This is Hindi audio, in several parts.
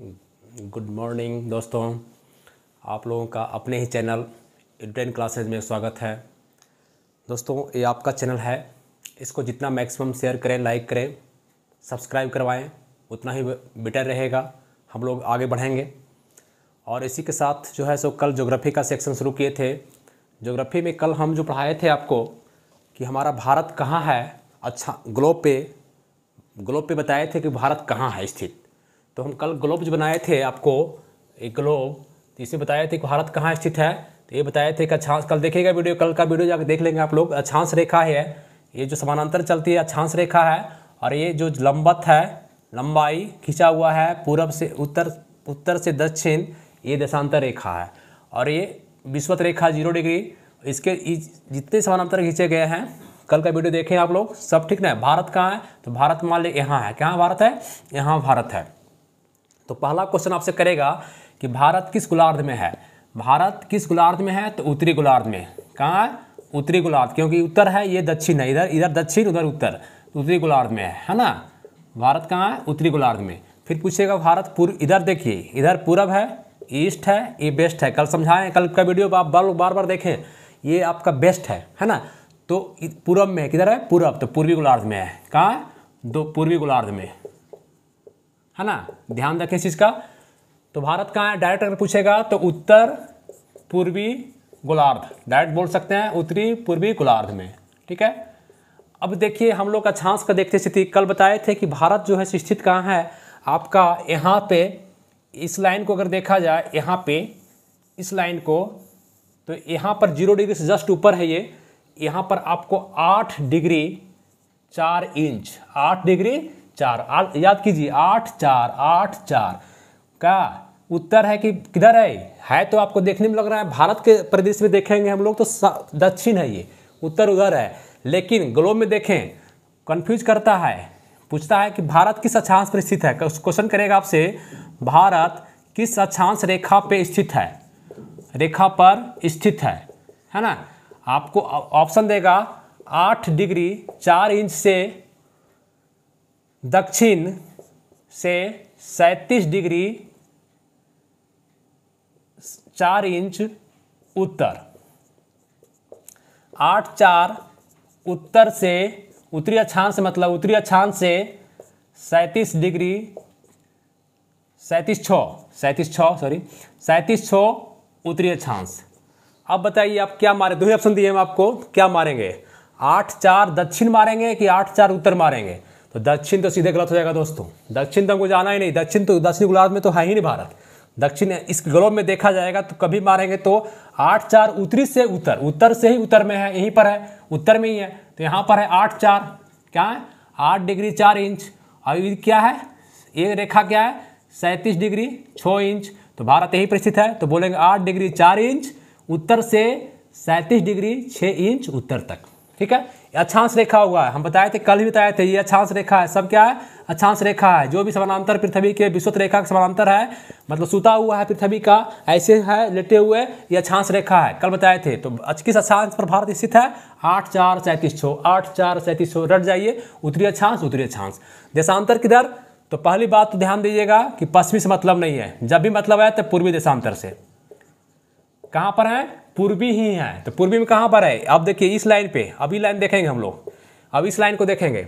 गुड मॉर्निंग दोस्तों, आप लोगों का अपने ही चैनल इंडियन क्लासेज में स्वागत है। दोस्तों, ये आपका चैनल है, इसको जितना मैक्सिमम शेयर करें, लाइक करें, सब्सक्राइब करवाएं, उतना ही बेटर रहेगा, हम लोग आगे बढ़ेंगे। और इसी के साथ जो है सो कल ज्योग्राफी का सेक्शन शुरू किए थे। ज्योग्राफी में कल हम जो पढ़ाए थे आपको कि हमारा भारत कहाँ है, अच्छा ग्लोब पे बताए थे कि भारत कहाँ है स्थित। तो हम कल ग्लोब जो बनाए थे आपको, एक ग्लोब, तो इसमें बताए थे कि भारत कहाँ स्थित है। तो ये बताए थे कि अक्षांश, कल देखिएगा वीडियो, कल का वीडियो जाकर देख लेंगे आप लोग। अक्षांश रेखा है, ये जो समानांतर चलती है अक्षांश रेखा है, और ये जो लंबवत है, लंबाई खींचा हुआ है पूरब से उत्तर से दक्षिण, ये देशांतर रेखा है। और ये विषुवत रेखा 0 डिग्री। इसके जितने समानांतर खींचे गए हैं कल का वीडियो देखें आप लोग, सब ठीक ना। भारत कहाँ है, तो भारत मान ले यहाँ है। कहाँ भारत है, यहाँ भारत है। तो पहला क्वेश्चन आपसे करेगा कि भारत किस गोलार्ध में है। भारत किस गोलार्ध में है, तो उत्तरी गोलार्ध में। कहाँ है, उत्तरी गोलार्ध, क्योंकि उत्तर है, ये दक्षिण है, इधर दक्षिण उधर उत्तर, तो उत्तरी गोलार्ध में है ना। भारत कहाँ है, उत्तरी गोलार्ध में। फिर पूछेगा भारत पूर्व, इधर देखिए, इधर पूरब है, ईस्ट है, ये वेस्ट है। कल समझाएं, कल का वीडियो आप बार बार देखें, ये आपका वेस्ट है ना। तो पूरब में है, किधर है, पूरब, तो पूर्वी गोलार्ध में है। कहाँ है, पूर्वी गोलार्ध में है ना। ध्यान रखें इस चीज़ का। तो भारत कहाँ है, डायरेक्ट अगर पूछेगा तो उत्तर पूर्वी गोलार्ध, डायरेक्ट बोल सकते हैं, उत्तरी पूर्वी गोलार्ध में। ठीक है। अब देखिए हम लोग अक्षांश का देखते स्थिति, कल बताए थे कि भारत जो है स्थित कहाँ है आपका, यहाँ पे इस लाइन को अगर देखा जाए, यहाँ पे इस लाइन को, तो यहाँ पर 0 डिग्री से जस्ट ऊपर है ये। यहाँ पर आपको 8 डिग्री 4 इंच, 8 डिग्री 4, याद कीजिए, 8 4 का उत्तर है कि किधर है तो आपको देखने में लग रहा है भारत के प्रदेश में देखेंगे हम लोग तो दक्षिण है, ये उत्तर उधर है। लेकिन ग्लोब में देखें, कंफ्यूज करता है, पूछता है कि भारत किस अक्षांश पर स्थित है। क्वेश्चन करेगा आपसे, भारत किस अक्षांश रेखा पे स्थित है, रेखा पर स्थित है ना। आपको ऑप्शन देगा 8 डिग्री 4 इंच से दक्षिण से 37 डिग्री 4 इंच उत्तर, 8 4 उत्तर से उत्तरी अक्षांश से, मतलब उत्तरी अक्षांश से 37 डिग्री 37 6 उत्तरी अक्षांश। अब बताइए आप क्या मारे, दो ही ऑप्शन दिए हम आपको, क्या मारेंगे, 8 4 दक्षिण मारेंगे कि 8 4 उत्तर मारेंगे। तो दक्षिण तो सीधे गलत हो जाएगा दोस्तों, दक्षिण तो हमको जाना ही नहीं, दक्षिण तो दक्षिणी गोलार्ध में तो है ही नहीं भारत। दक्षिण इस ग्लोब में देखा जाएगा तो कभी मारेंगे तो 8 4 उत्तरी से उत्तर, उत्तर से ही उत्तर में है, यहीं पर है, उत्तर में ही है। तो यहाँ पर है 8 4, क्या है, 8 डिग्री 4 इंच। और ये क्या है, ये रेखा क्या है, 37 डिग्री 6 इंच। तो भारत यहीं पर स्थित है, तो बोलेंगे 8 डिग्री 4 इंच उत्तर से 37 डिग्री 6 इंच उत्तर तक। ठीक है, अक्षांश रेखा हुआ है, हम बताए थे, कल ही बताए थे, ये अक्षांश रेखा है। सब क्या है, अक्षांश रेखा है। जो भी समानांतर पृथ्वी के विषुवत रेखा का समानांतर है, मतलब सुता हुआ है पृथ्वी का, ऐसे है लेटे हुए, ये अक्षांश रेखा है, कल बताए थे। तो किस अक्षांश पर भारत स्थित है, 8 4 37 6, 8 4 37 6, रट जाइए, उत्तरी अक्षांश, उत्तरी अक्षांश। देशांतर किधर, तो पहली बात तो ध्यान दीजिएगा कि पश्चिमी से मतलब नहीं है, जब भी मतलब है तो पूर्वी देशांतर से। कहाँ पर है, पूर्वी ही है। तो पूर्वी में कहाँ पर है, अब देखिए इस लाइन पे, अभी लाइन देखेंगे हम लोग, अब इस लाइन को देखेंगे,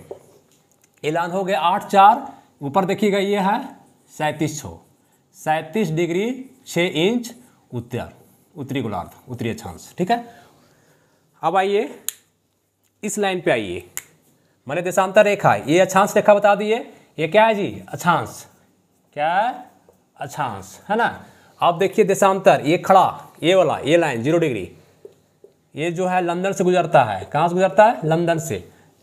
ये लाइन हो गया 8 4, ऊपर देखिएगा ये है 37 6, 37 डिग्री 6 इंच उत्तर, उत्तरी गोलार्ध, उत्तरी अक्षांश। ठीक है। अब आइए इस लाइन पे आइए, मैंने देशांतर रेखा, ये अक्षांश रेखा बता दिए, ये क्या है जी, अक्षांश, क्या है, अक्षांश, है ना। अब देखिए देशांतर, ये खड़ा, ये वाला, ये लाइन 0 डिग्री, ये जो है लंदन से गुजरता है। कहाँ से गुजरता है, लंदन से।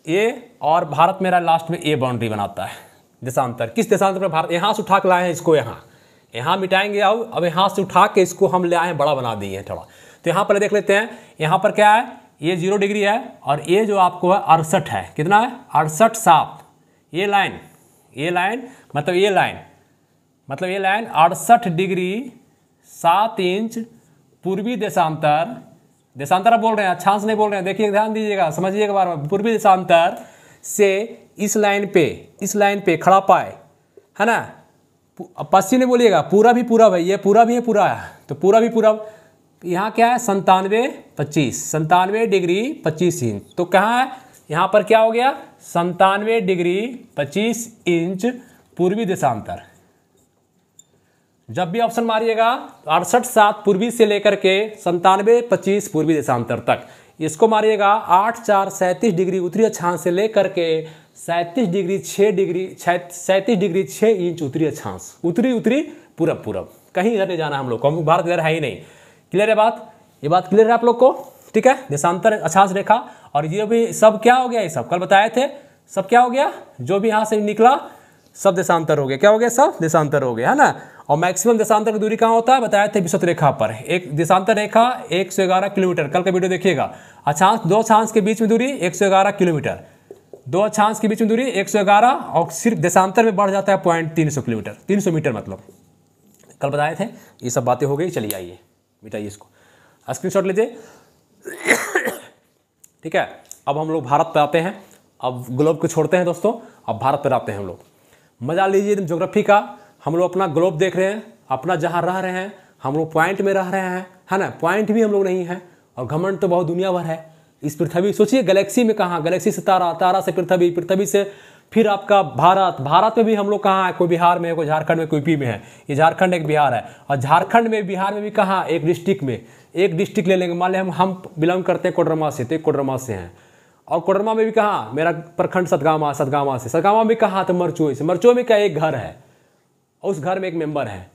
ये और भारत मेरा लास्ट में ये बाउंड्री बनाता है देशांतर। किस देशांतर पर भारत, यहाँ से उठा के लाए हैं इसको, यहाँ मिटाएंगे, अब यहाँ से उठा के इसको हम ले आए हैं, बड़ा बना दिए हैं थोड़ा। तो यहाँ पर देख लेते हैं, यहाँ पर क्या है, ये 0 डिग्री है, और ये जो आपको है 68 है, कितना है, 68 7, ये लाइन मतलब ये लाइन 68 डिग्री 7 इंच पूर्वी देशांतर, देशांतर बोल रहे हैं, अक्षांश नहीं बोल रहे हैं, देखिए ध्यान दीजिएगा, समझिएगा बार बार। पूर्वी देशांतर से इस लाइन पे खड़ा पाए, है ना, पश्चिम नहीं बोलिएगा, पूरा भी पूरा भाई, ये पूरा भी है पूरा है, तो पूरा भी पूरा। यहाँ क्या है 97 डिग्री 25 इंच। तो कहाँ है यहाँ पर क्या हो गया 97 डिग्री 25 इंच पूर्वी देशांतर। जब भी ऑप्शन मारिएगा 68/7 पूर्वी से लेकर के 97/25 पूर्वी देशांतर तक, इसको मारिएगा 8/4 डिग्री उत्तरी अक्षांश से लेकर के 37 डिग्री 6 इंच उत्तरी अक्षांश। उत्तरी पूरब पूरब, कहीं इधर नहीं जाना हम लोग को, हम भारत इधर है ही नहीं। क्लियर है बात, ये बात क्लियर है आप लोग को, ठीक है। देशांतर अक्षांश रेखा, और ये भी सब क्या हो गया, ये सब कल बताए थे, सब क्या हो गया, जो भी यहाँ से निकला सब देशांतर हो गया। क्या हो गया, सब देशांतर हो गया, है ना। और मैक्सिमम देशांतर की दूरी कहाँ होता है, बताए थे विषुवत रेखा पर। एक देशांतर रेखा 111 किलोमीटर, कल का वीडियो देखिएगा। अक्षांश, दो अक्षांश के बीच में दूरी 111 किलोमीटर, दो अक्षांश के बीच में दूरी 111, और सिर्फ देशांतर में बढ़ जाता है 300 किलोमीटर, 300 मीटर मतलब, कल बताए थे। ये सब बातें हो गई। चलिए आइए मिटाइए इसको, स्क्रीनशॉट लीजिए, ठीक है। अब हम लोग भारत पर आते हैं, अब ग्लोब को छोड़ते हैं दोस्तों, अब भारत पर आते हैं हम लोग। मजा लीजिए ज्योग्राफी का। हम लोग अपना ग्लोब देख रहे हैं, अपना जहाँ रह रहे हैं, हम लोग पॉइंट में रह रहे हैं, है ना। पॉइंट भी हम लोग नहीं हैं, और घमंड तो बहुत दुनिया भर है। इस पृथ्वी, सोचिए गैलेक्सी में कहाँ, गैलेक्सी से तारा, तारा से पृथ्वी, पृथ्वी से फिर आपका भारत, भारत में भी हम लोग कहाँ है, कोई बिहार में है, कोई झारखंड में, कोई यूपी में है। ये झारखंड एक बिहार है, और झारखंड में बिहार में भी कहाँ, एक डिस्ट्रिक्ट में, एक डिस्ट्रिक्ट ले लेंगे। मान लें हम बिलोंग करते हैं कोडरमा से, तो एक कोडरमा से हैं, और कोडरमा में भी कहाँ, मेरा प्रखंड सतगावा, सतगावा से, सतगावा में कहाँ, तो मरचुई से, मरचुई में क्या एक घर है, और उस घर में एक मेंबर है,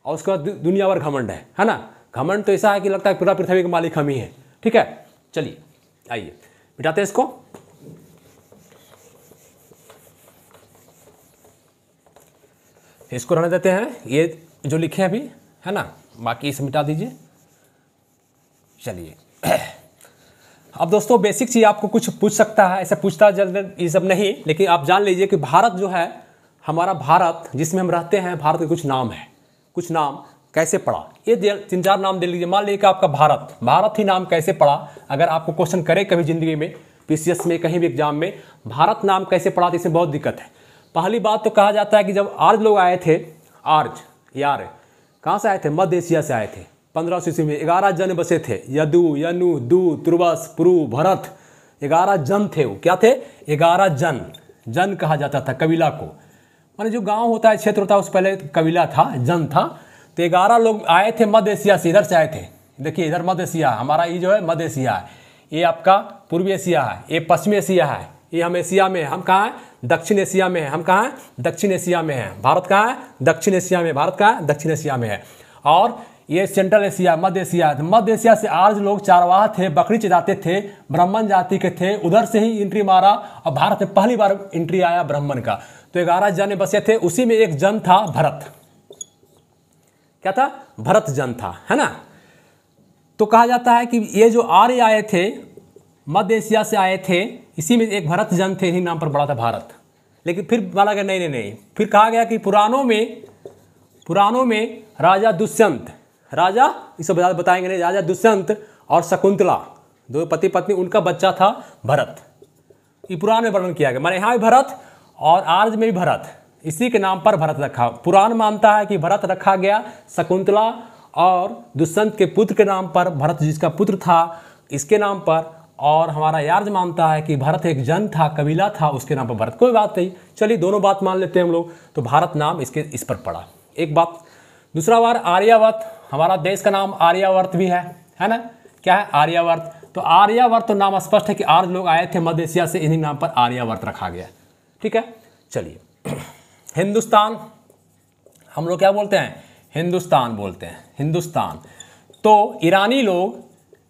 और उसके बाद दुनिया भर घमंड है ना। घमंड तो ऐसा है कि लगता है पूरा पृथ्वी के मालिक हम ही हैं, ठीक है। चलिए आइए मिटाते हैं इसको। इसको रहने देते हैं, ये जो लिखे हैं अभी, है ना, बाकी इसे मिटा दीजिए। चलिए अब दोस्तों बेसिक चीज़ आपको कुछ पूछ सकता है, ऐसा पूछता जल्द ये सब नहीं, लेकिन आप जान लीजिए कि भारत जो है, हमारा भारत जिसमें हम रहते हैं, भारत के कुछ नाम है, कुछ नाम कैसे पड़ा, ये 3-4 नाम दे लीजिए। मान लीजिए कि आपका भारत, भारत ही नाम कैसे पड़ा। अगर आपको क्वेश्चन करे कभी जिंदगी में, पीसीएस में, कहीं भी एग्जाम में, भारत नाम कैसे पड़ा, तो इसमें बहुत दिक्कत है। पहली बात तो कहा जाता है कि जब आर्य लोग आए थे, आर्य कहाँ से आए थे, मध्य एशिया से आए थे। 1500 ईस्वी में 11 जन बसे थे, यदु, यनु, दु, तुर्बस, पुरु, भरत, 11 जन थे। वो क्या थे, 11 जन कहा जाता था कबीला को। माने जो गांव होता है, क्षेत्र होता है, उस पहले कबीला था, जन था। तो 11 लोग आए थे मध्य एशिया से, इधर से आए थे। देखिए इधर मध्य एशिया, हमारा ये जो है मध्य एशिया है, ये आपका पूर्वी एशिया है, ये पश्चिमी एशिया है, ये हम एशिया में, हम कहाँ हैं, दक्षिण एशिया में है। हम कहाँ हैं, दक्षिण एशिया में है। भारत कहाँ है, दक्षिण एशिया में। भारत कहाँ है, दक्षिण एशिया में है। और ये सेंट्रल एशिया, मध्य एशिया। मध्य एशिया से आर्य लोग चारवाह थे, बकरी चराते थे, ब्राह्मण जाति के थे, उधर से ही एंट्री मारा, और भारत में पहली बार एंट्री आया ब्राह्मण का। तो 11 जन बसे थे, उसी में एक जन था भरत। क्या था, भरत जन था, है ना। तो कहा जाता है कि ये जो आर्य आए थे, मध्य एशिया से आए थे, इसी में एक भरत जन थे, इसी नाम पर पड़ा था भारत। लेकिन फिर माना गया नहीं, फिर कहा गया कि पुराणों में राजा दुष्यंत, राजा इसे बताएंगे नहीं, राजा दुष्यंत और शकुंतला, दो पति पत्नी, उनका बच्चा था भरत। ये पुराण में वर्णन किया गया, माने यहाँ भी भरत और आर्य में भी भरत, इसी के नाम पर भरत रखा। पुराण मानता है कि भरत रखा गया शकुंतला और दुष्यंत के पुत्र के नाम पर, भरत जिसका पुत्र था इसके नाम पर। और हमारा यार्ज मानता है कि भरत एक जन था, कबीला था, उसके नाम पर भरत। कोई बात नहीं, चलिए दोनों बात मान लेते हैं हम लोग। तो भारत नाम इस पर पड़ा, एक बात। दूसरा बार आर्यावर्त, हमारा देश का नाम आर्यावर्त भी है ना। क्या है, आर्यावर्त। तो आर्यावर्त तो नाम स्पष्ट है कि आर्य लोग आए थे मध्य एशिया से, इन्हीं नाम पर आर्यावर्त रखा गया, ठीक है। चलिए हिंदुस्तान, हम लोग क्या बोलते हैं, हिंदुस्तान बोलते हैं, हिंदुस्तान। तो ईरानी लोग,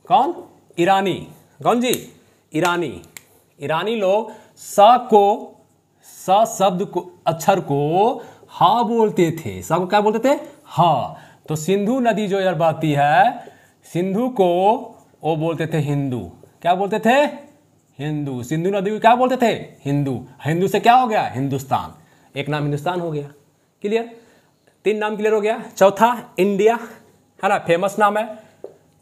कौन, ईरानी, कौन जी, ईरानी लोग स शब्द को, अक्षर को हा बोलते थे। सब क्या बोलते थे, हा। तो सिंधु नदी जो इधर बहती है, सिंधु को वो बोलते थे हिंदू। क्या बोलते थे, हिंदू। सिंधु नदी को क्या बोलते थे, हिंदू। हिंदू से क्या हो गया, हिंदुस्तान। एक नाम हिंदुस्तान हो गया, क्लियर। 3 नाम क्लियर हो गया। चौथा इंडिया, है ना, फेमस नाम है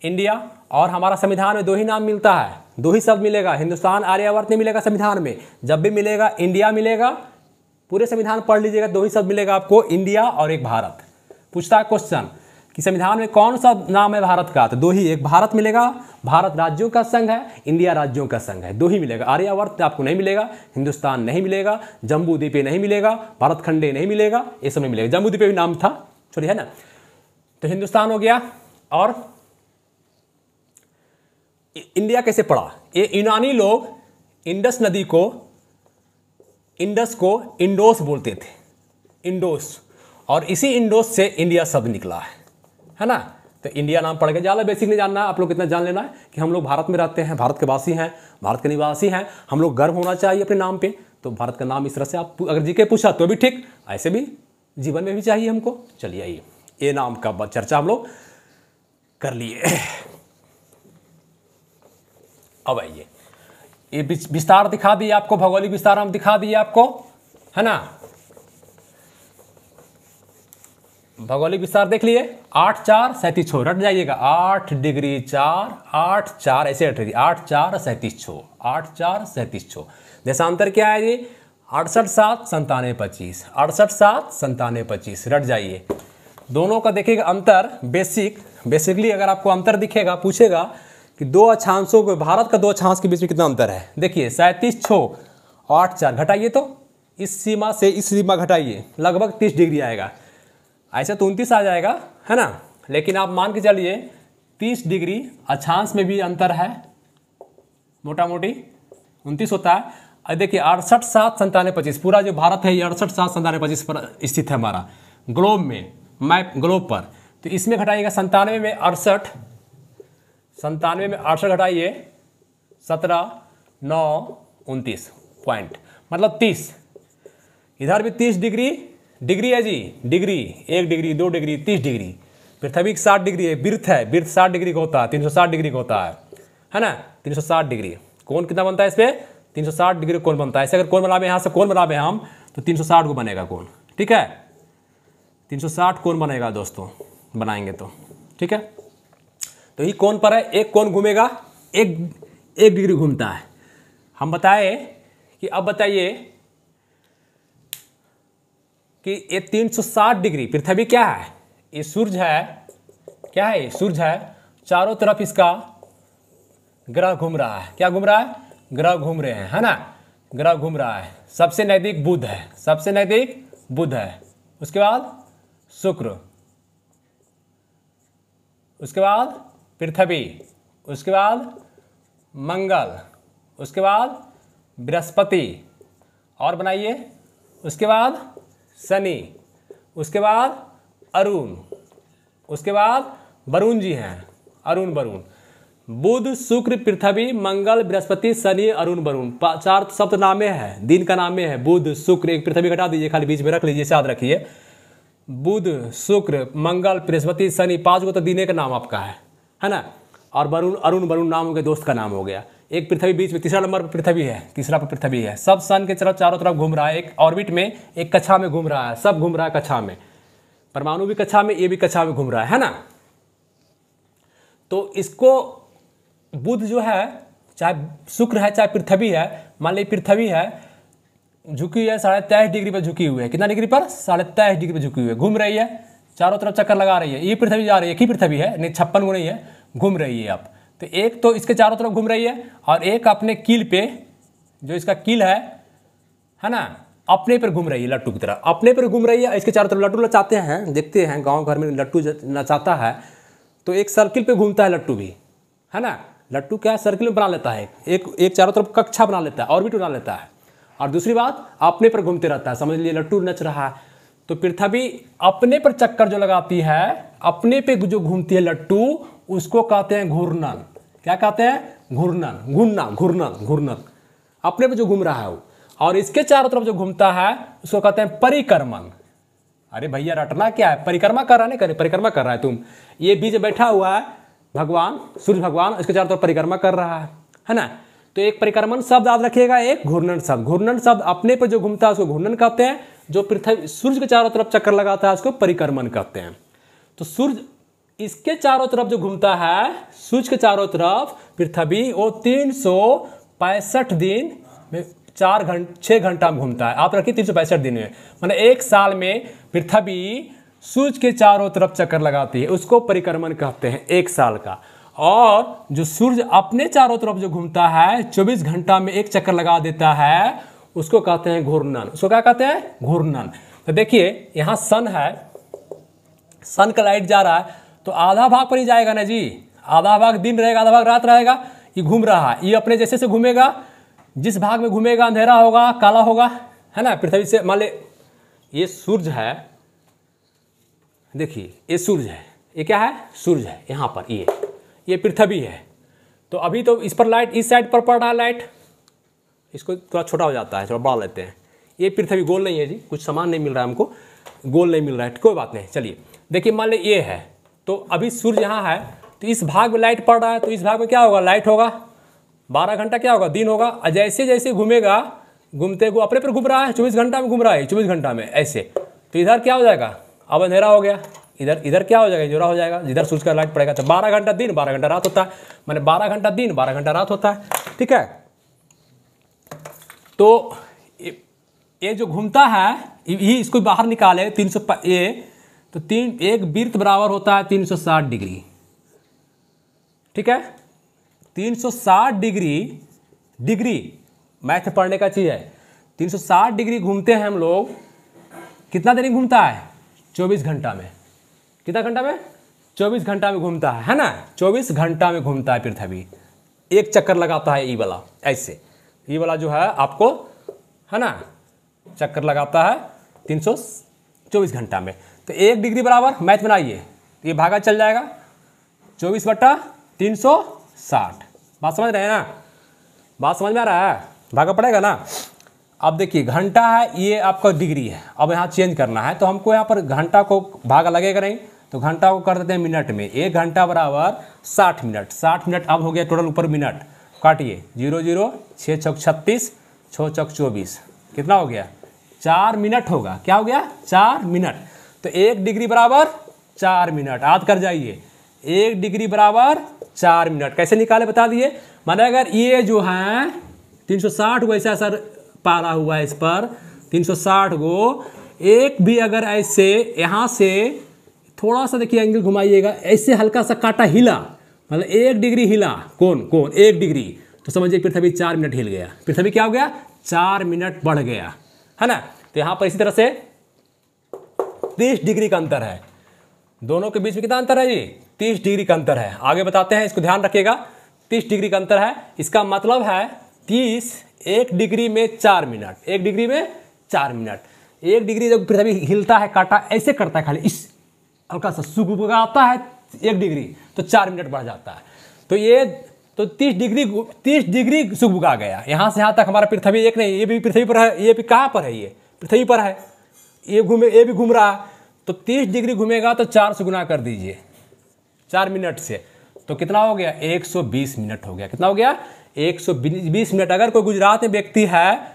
इंडिया। और हमारा संविधान में 2 ही नाम मिलता है, 2 ही शब्द मिलेगा, हिंदुस्तान आर्यावर्त नहीं मिलेगा संविधान में। जब भी मिलेगा इंडिया मिलेगा, पूरे संविधान पढ़ लीजिएगा, 2 ही शब्द मिलेगा आपको, इंडिया और एक भारत। पूछता है क्वेश्चन कि संविधान में कौन सा नाम है भारत का, तो 2 ही, एक भारत मिलेगा, भारत राज्यों का संघ है, इंडिया राज्यों का संघ है, 2 ही मिलेगा। आर्यावर्त आपको नहीं मिलेगा, हिंदुस्तान नहीं मिलेगा, जम्बू द्वीप नहीं मिलेगा, भारत खंडे नहीं मिलेगा, ये सब नहीं मिलेगा। जम्बू द्वीप भी नाम था, छोड़िए, है ना। तो हिंदुस्तान हो गया। और इंडिया कैसे पड़ा, ये यूनानी लोग इंडस नदी को, इंडस को इंडोस बोलते थे, इंडोस, और इसी इंडोस से इंडिया शब्द निकला है ना। तो इंडिया नाम पड़ गया। ज़्यादा बेसिक नहीं जानना है, आप लोग कितना जान लेना है कि हम लोग भारत में रहते हैं, भारत के वासी हैं, भारत के निवासी हैं, हम लोग गर्व होना चाहिए अपने नाम पे। तो भारत का नाम इस तरह से आप अगर जीके पूछा तो भी ठीक, ऐसे भी जीवन में भी चाहिए हमको। चलिए आइए, ये नाम का चर्चा हम लोग कर लिए। अब आइए, ये विस्तार दिखा दिए आपको, भौगोलिक विस्तार हम दिखा दिए आपको, है ना। भौगोलिक विस्तार देख लिए, 8 4 37 6, रट जाइएगा, 8 डिग्री 4 8 4, ऐसे रट रही, 8 4 37 6, 8 4 37 6। देशांतर क्या है जी, 68 7 97 25, 68 7 97 25, रट जाइए। दोनों का देखिएगा अंतर, बेसिकली अगर आपको अंतर दिखेगा, पूछेगा कि 2 अक्षांशों को, भारत का 2 अक्षांश के बीच में कितना अंतर है, देखिए 37 6 8 4, घटाइए तो इस सीमा से इस सीमा घटाइए, लगभग 30 डिग्री आएगा। ऐसे तो 29 आ जाएगा, है ना। लेकिन आप मान के चलिए 30 डिग्री अक्षांश में भी अंतर है, मोटा मोटी 29 होता है। अब देखिए 68 7 97 25, पूरा जो भारत है ये 68 7 97 25 पर स्थित है हमारा ग्लोब में, मैप ग्लोब पर। तो इसमें घटाइएगा 97 में 68, 97 में 68 घटाइए 17 9 29 पॉइंट, मतलब 30। इधर भी 30 डिग्री है जी, डिग्री 1 डिग्री 2 डिग्री 30 डिग्री। पृथ्वी 60 डिग्री है, बिर्थ है, बिर्थ 60 डिग्री का होता है, 360 डिग्री का होता है ना, 360 डिग्री। कोण कितना बनता है इस पर, 360 डिग्री कोण बनता है। ऐसे अगर कोण बनावे यहाँ से कोण बनावे हम तो 360 को बनेगा कोण, ठीक है, 360 कोण बनेगा दोस्तों, बनाएंगे तो, ठीक है। तो ये कोण पर है, एक कोण घूमेगा, एक डिग्री घूमता है। हम बताए कि अब बताइए कि ये 360 डिग्री पृथ्वी क्या है, ये सूर्य है, क्या है, सूर्य है, चारों तरफ इसका ग्रह घूम रहा है। क्या घूम रहा है, ग्रह घूम रहे हैं, है ना, ग्रह घूम रहा है। सबसे नज़दीक बुध है, सबसे नज़दीक बुध है, उसके बाद शुक्र, उसके बाद पृथ्वी, उसके बाद मंगल, उसके बाद बृहस्पति, और बनाइए, उसके बाद शनि, उसके बाद अरुण, उसके बाद वरुण जी हैं, अरुण वरुण। बुध शुक्र पृथ्वी मंगल बृहस्पति शनि अरुण वरुण, 4 शब्द नामे हैं, दिन का नामे है। बुध शुक्र, एक पृथ्वी घटा दीजिए, खाली बीच में रख लीजिए, याद रखिए। बुध शुक्र मंगल बृहस्पति शनि, 5 को तो दिने का नाम आपका है ना। और वरुण, अरुण वरुण नाम हो गया, दोस्त का नाम हो गया। एक पृथ्वी बीच में, तीसरा नंबर पर पृथ्वी है, तीसरा पर पृथ्वी है। सब सन के चारों तरफ घूम रहा है, एक ऑर्बिट में, एक कक्षा में घूम रहा है, सब घूम रहा है कक्षा में। परमाणु भी कक्षा में, ये भी कक्षा में घूम रहा है ना। तो इसको बुध जो है, चाहे शुक्र है चाहे पृथ्वी है, मान लीजिए पृथ्वी है, झुकी है 23.5 डिग्री पर झुकी हुई है। कितना डिग्री पर, 23.5 डिग्री पर झुकी हुई है, घूम रही है, चारों तरफ चक्कर लगा रही है। ये पृथ्वी जा रही है, एक ही पृथ्वी है, नहीं 56 गुना ही है, घूम रही है। अब तो एक तो इसके चारों तरफ घूम रही है, और एक अपने कील पे, जो इसका कील है ना, अपने पर घूम रही है, लट्टू की तरह अपने पर घूम रही है। इसके चारों तरफ लट्टू नचाते हैं, देखते हैं गांव घर में लट्टू नचाता है, तो एक सर्किल पे घूमता है लट्टू भी, है ना। लट्टू क्या है, सर्किल में बना लेता है, एक चारों तरफ कक्षा बना लेता है, ऑर्बिट बना लेता है। और दूसरी बात, अपने पर घूमते रहता है, समझ लीजिए लट्टू नच रहा है। तो पृथ्वी अपने पर चक्कर जो लगाती है, अपने पे जो घूमती है लट्टू, उसको कहते हैं घूर्णन। क्या कहते हैं, घूर्णन, घूमना, घूर्णन, घूर्णन, अपने पे जो घूम रहा है वो। और इसके चारों तरफ जो घूमता है उसको कहते हैं परिक्रमण। अरे भैया रटना क्या है, परिक्रमा कर रहा है, नहीं करे, परिक्रमा कर रहा है तुम। ये बीच बैठा हुआ है भगवान, सूर्य भगवान, इसके चारों तरफ परिक्रमा कर रहा है ना। तो एक परिक्रमण शब्द याद रखिएगा, एक घूर्णन शब्द। घूर्णन शब्द अपने पर जो घूमता है उसको घूर्णन कहते हैं, जो पृथ्वी सूर्य के चारों तरफ चक्कर लगाता है उसको परिक्रमण कहते हैं। तो सूर्य इसके चारों तरफ जो घूमता है, सूर्य के चारों तरफ पृथ्वी, वो 365 दिन में 6 घंटा में घूमता है। आप रखिए 365 दिन में, मतलब एक साल में पृथ्वी सूर्य के चारों तरफ चक्कर लगाती है, उसको परिक्रमण कहते हैं एक साल का। और जो सूर्य अपने चारों तरफ जो घूमता है 24 घंटा में एक चक्कर लगा देता है, उसको कहते हैं घूर्णन। उसको क्या कहते हैं? घूर्णन। तो देखिए यहाँ सन है, सन का लाइट जा रहा है तो आधा भाग पर ही जाएगा ना जी, आधा भाग दिन रहेगा, आधा भाग रात रहेगा। ये घूम रहा है, ये अपने जैसे से घूमेगा, जिस भाग में घूमेगा अंधेरा होगा, काला होगा, है ना। पृथ्वी से मान ले ये सूर्य है, देखिए ये सूर्य है, ये क्या है? सूर्य है। यहाँ पर ये पृथ्वी है। तो अभी तो इस पर लाइट इस साइड पर पड़ रहा है लाइट, इसको थोड़ा छोटा हो जाता है, थोड़ा बढ़ा लेते हैं। ये पृथ्वी गोल नहीं है जी, कुछ सामान नहीं मिल रहा है हमको, गोल नहीं मिल रहा है, कोई बात नहीं। चलिए देखिए, मान ली ये है, तो अभी सूर्य यहाँ है, तो इस भाग में लाइट पड़ रहा है, तो इस भाग में क्या होगा? लाइट होगा। 12 घंटा क्या होगा? दिन होगा। और जैसे जैसे घूमेगा, घूमते हुए अपने पर घूम रहा है, 24 घंटा में घूम रहा है, 24 घंटा में ऐसे, तो इधर क्या हो जाएगा? अब अंधेरा हो गया। इधर क्या हो जाएगा? जोरा हो जाएगा। जिधर सूर्य का लाइट पड़ेगा तो 12 घंटा दिन 12 घंटा रात होता है, मैंने 12 घंटा दिन 12 घंटा रात होता है, ठीक है। तो ये जो घूमता है, ये इसको बाहर निकाले 300 ये, तो एक वृत्त बराबर होता है 360 डिग्री, ठीक है। 360 डिग्री मैथ पढ़ने का चीज़ है। 360 डिग्री घूमते हैं हम लोग। कितना देर घूमता है? 24 घंटा में। कितना घंटा में? 24 घंटा में घूमता है ना। 24 घंटा में घूमता है पृथ्वी, एक चक्कर लगाता है ये वाला, ऐसे ये वाला जो है आपको, है ना, चक्कर लगाता है 324 घंटा में। तो 1 डिग्री बराबर मैथ बनाइए, ये भागा चल जाएगा 24/360। बात समझ रहे हैं ना? बात समझ में आ रहा है? भागा पड़ेगा ना। अब देखिए घंटा है, ये आपका डिग्री है। अब यहाँ चेंज करना है, तो हमको यहाँ पर घंटा को भागा लगेगा नहीं, तो घंटा को कर देते हैं मिनट में। 1 घंटा बराबर 60 मिनट। 60 मिनट अब हो गया टोटल ऊपर मिनट, काटिए 0 0 6 चौक 36 6 चौक 24, कितना हो गया? 4 मिनट होगा। क्या हो गया? 4 मिनट। तो 1 डिग्री बराबर 4 मिनट। याद कर जाइए, 1 डिग्री बराबर 4 मिनट। कैसे निकाले बता दिए। माने अगर ये जो है 360 को ऐसा सर पारा हुआ है, इस पर 360 को एक भी अगर ऐसे यहाँ से थोड़ा सा देखिए एंगल घुमाइएगा, ऐसे हल्का सा काटा हिला, मतलब 1 डिग्री हिला, कौन 1 डिग्री, तो समझिए पृथ्वी 4 मिनट हिल गया। पृथ्वी क्या हो गया? 4 मिनट बढ़ गया, है ना। तो यहाँ पर इसी तरह से 30 डिग्री का अंतर है, दोनों के बीच में कितना अंतर है? ये 30 डिग्री का अंतर है। आगे बताते हैं, इसको ध्यान रखिएगा। 30 डिग्री का अंतर है, इसका मतलब है 30 1 डिग्री में 4 मिनट, 1 डिग्री में 4 मिनट। 1 डिग्री जब पृथ्वी हिलता है, काटा ऐसे करता है, खाली इस हल्का सा सुगबुगाता है 1 डिग्री, तो 4 मिनट बढ़ जाता है। तो ये तो 30 डिग्री सुगबुगा गया। यहाँ से यहाँ तक हमारा पृथ्वी एक नहीं, ये भी पृथ्वी पर है, ये भी कहाँ पर है? ये पृथ्वी पर है। ये भी घूम रहा है, तो 30 डिग्री घूमेगा तो 4 से गुना कर दीजिए 4 मिनट से, तो कितना हो गया? 120 मिनट हो गया। कितना हो गया? 120 मिनट। अगर कोई गुजरात में व्यक्ति है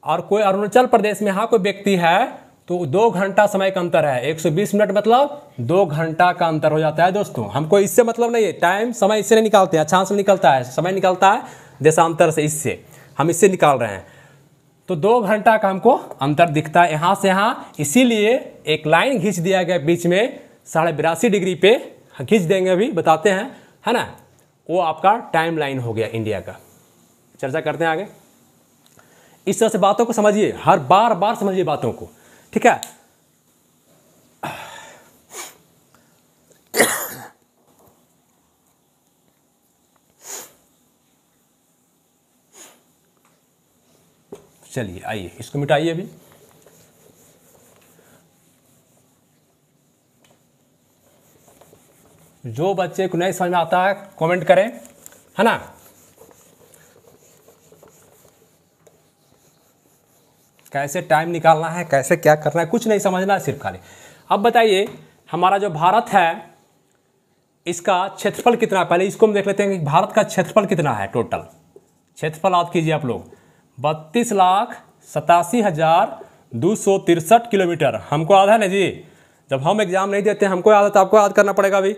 और कोई अरुणाचल प्रदेश में यहाँ कोई व्यक्ति है, तो 2 घंटा समय का अंतर है। 120 मिनट मतलब 2 घंटा का अंतर हो जाता है दोस्तों। हमको इससे मतलब नहीं है, टाइम समय इससे नहीं निकालते हैं, अच्छा से निकलता है, समय निकलता है देशांतर से, इससे हम इससे निकाल रहे हैं। तो 2 घंटा का हमको अंतर दिखता है यहाँ से यहाँ, इसीलिए एक लाइन खींच दिया गया बीच में 82.5 डिग्री पे, खींच देंगे अभी बताते हैं, है ना। वो आपका टाइम लाइन हो गया इंडिया का। चर्चा करते हैं आगे। इस तरह से बातों को समझिए, हर बार समझिए बातों को, ठीक है। चलिए आइए इसको मिटाइए अभी। जो बच्चे को नहीं समझ में आता है कमेंट करें, है ना। कैसे टाइम निकालना है, कैसे क्या करना है, कुछ नहीं समझना है सिर्फ खाली। अब बताइए हमारा जो भारत है, इसका क्षेत्रफल कितना है? पहले इसको हम देख लेते हैं कि भारत का क्षेत्रफल कितना है। टोटल क्षेत्रफल याद कीजिए आप लोग, 32,87,263 किलोमीटर। हमको याद है ना जी, जब हम एग्जाम नहीं देते हमको याद है, तो आपको याद करना पड़ेगा अभी।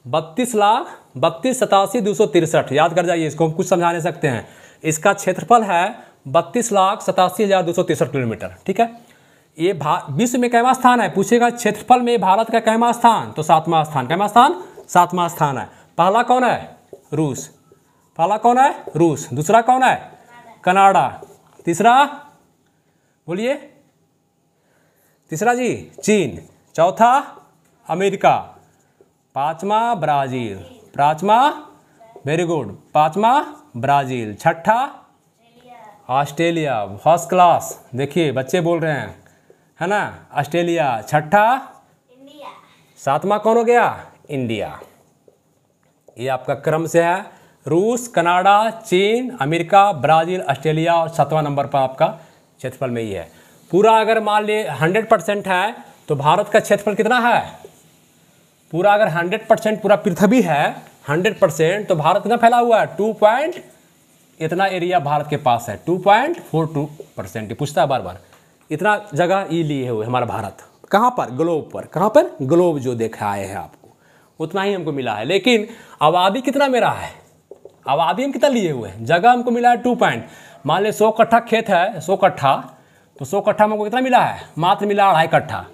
32,32,87,263 याद कर जाइए, इसको हम कुछ समझा नहीं सकते हैं। इसका क्षेत्रफल है 32,87,263 किलोमीटर। ठीक है, ये विश्व में कैवा स्थान है पूछेगा, क्षेत्रफल में भारत का कैवा स्थान, तो 7वां स्थान। कैवा स्थान? 7वां स्थान है। पहला कौन है? रूस। पहला कौन है? रूस। दूसरा कौन है? कनाडा। तीसरा बोलिए, तीसरा जी चीन। चौथा अमेरिका। पांचवा ब्राजील। पांचवा, वेरी गुड, पांचवा ब्राजील। छठा ऑस्ट्रेलिया। फर्स्ट क्लास, देखिए बच्चे बोल रहे हैं, है ना, ऑस्ट्रेलिया। छठा इंडिया। सातवां कौन हो गया? इंडिया। ये आपका क्रम से है, रूस, कनाडा, चीन, अमेरिका, ब्राज़ील, ऑस्ट्रेलिया, और 7वां नंबर पर आपका क्षेत्रफल में ही है। पूरा अगर मान लिए 100% है तो भारत का क्षेत्रफल कितना है? पूरा अगर 100% पूरा पृथ्वी है 100%, तो भारत कितना फैला हुआ है? 2 इतना एरिया भारत के पास है, 2.42%। पूछता है बार बार, इतना जगह ये लिए हुए हमारा भारत। कहाँ पर? ग्लोब पर। कहाँ पर? ग्लोब जो देखा आए हैं आपको, उतना ही हमको मिला है। लेकिन आबादी कितना मेरा है? आबादी हम कितना लिए हुए हैं? जगह हमको मिला है 2 मान ले 100 कट्ठा खेत है, 100 कट्ठा, तो 100 कट्ठा में हमको कितना मिला है? मात्र मिला 2.5 कट्ठा।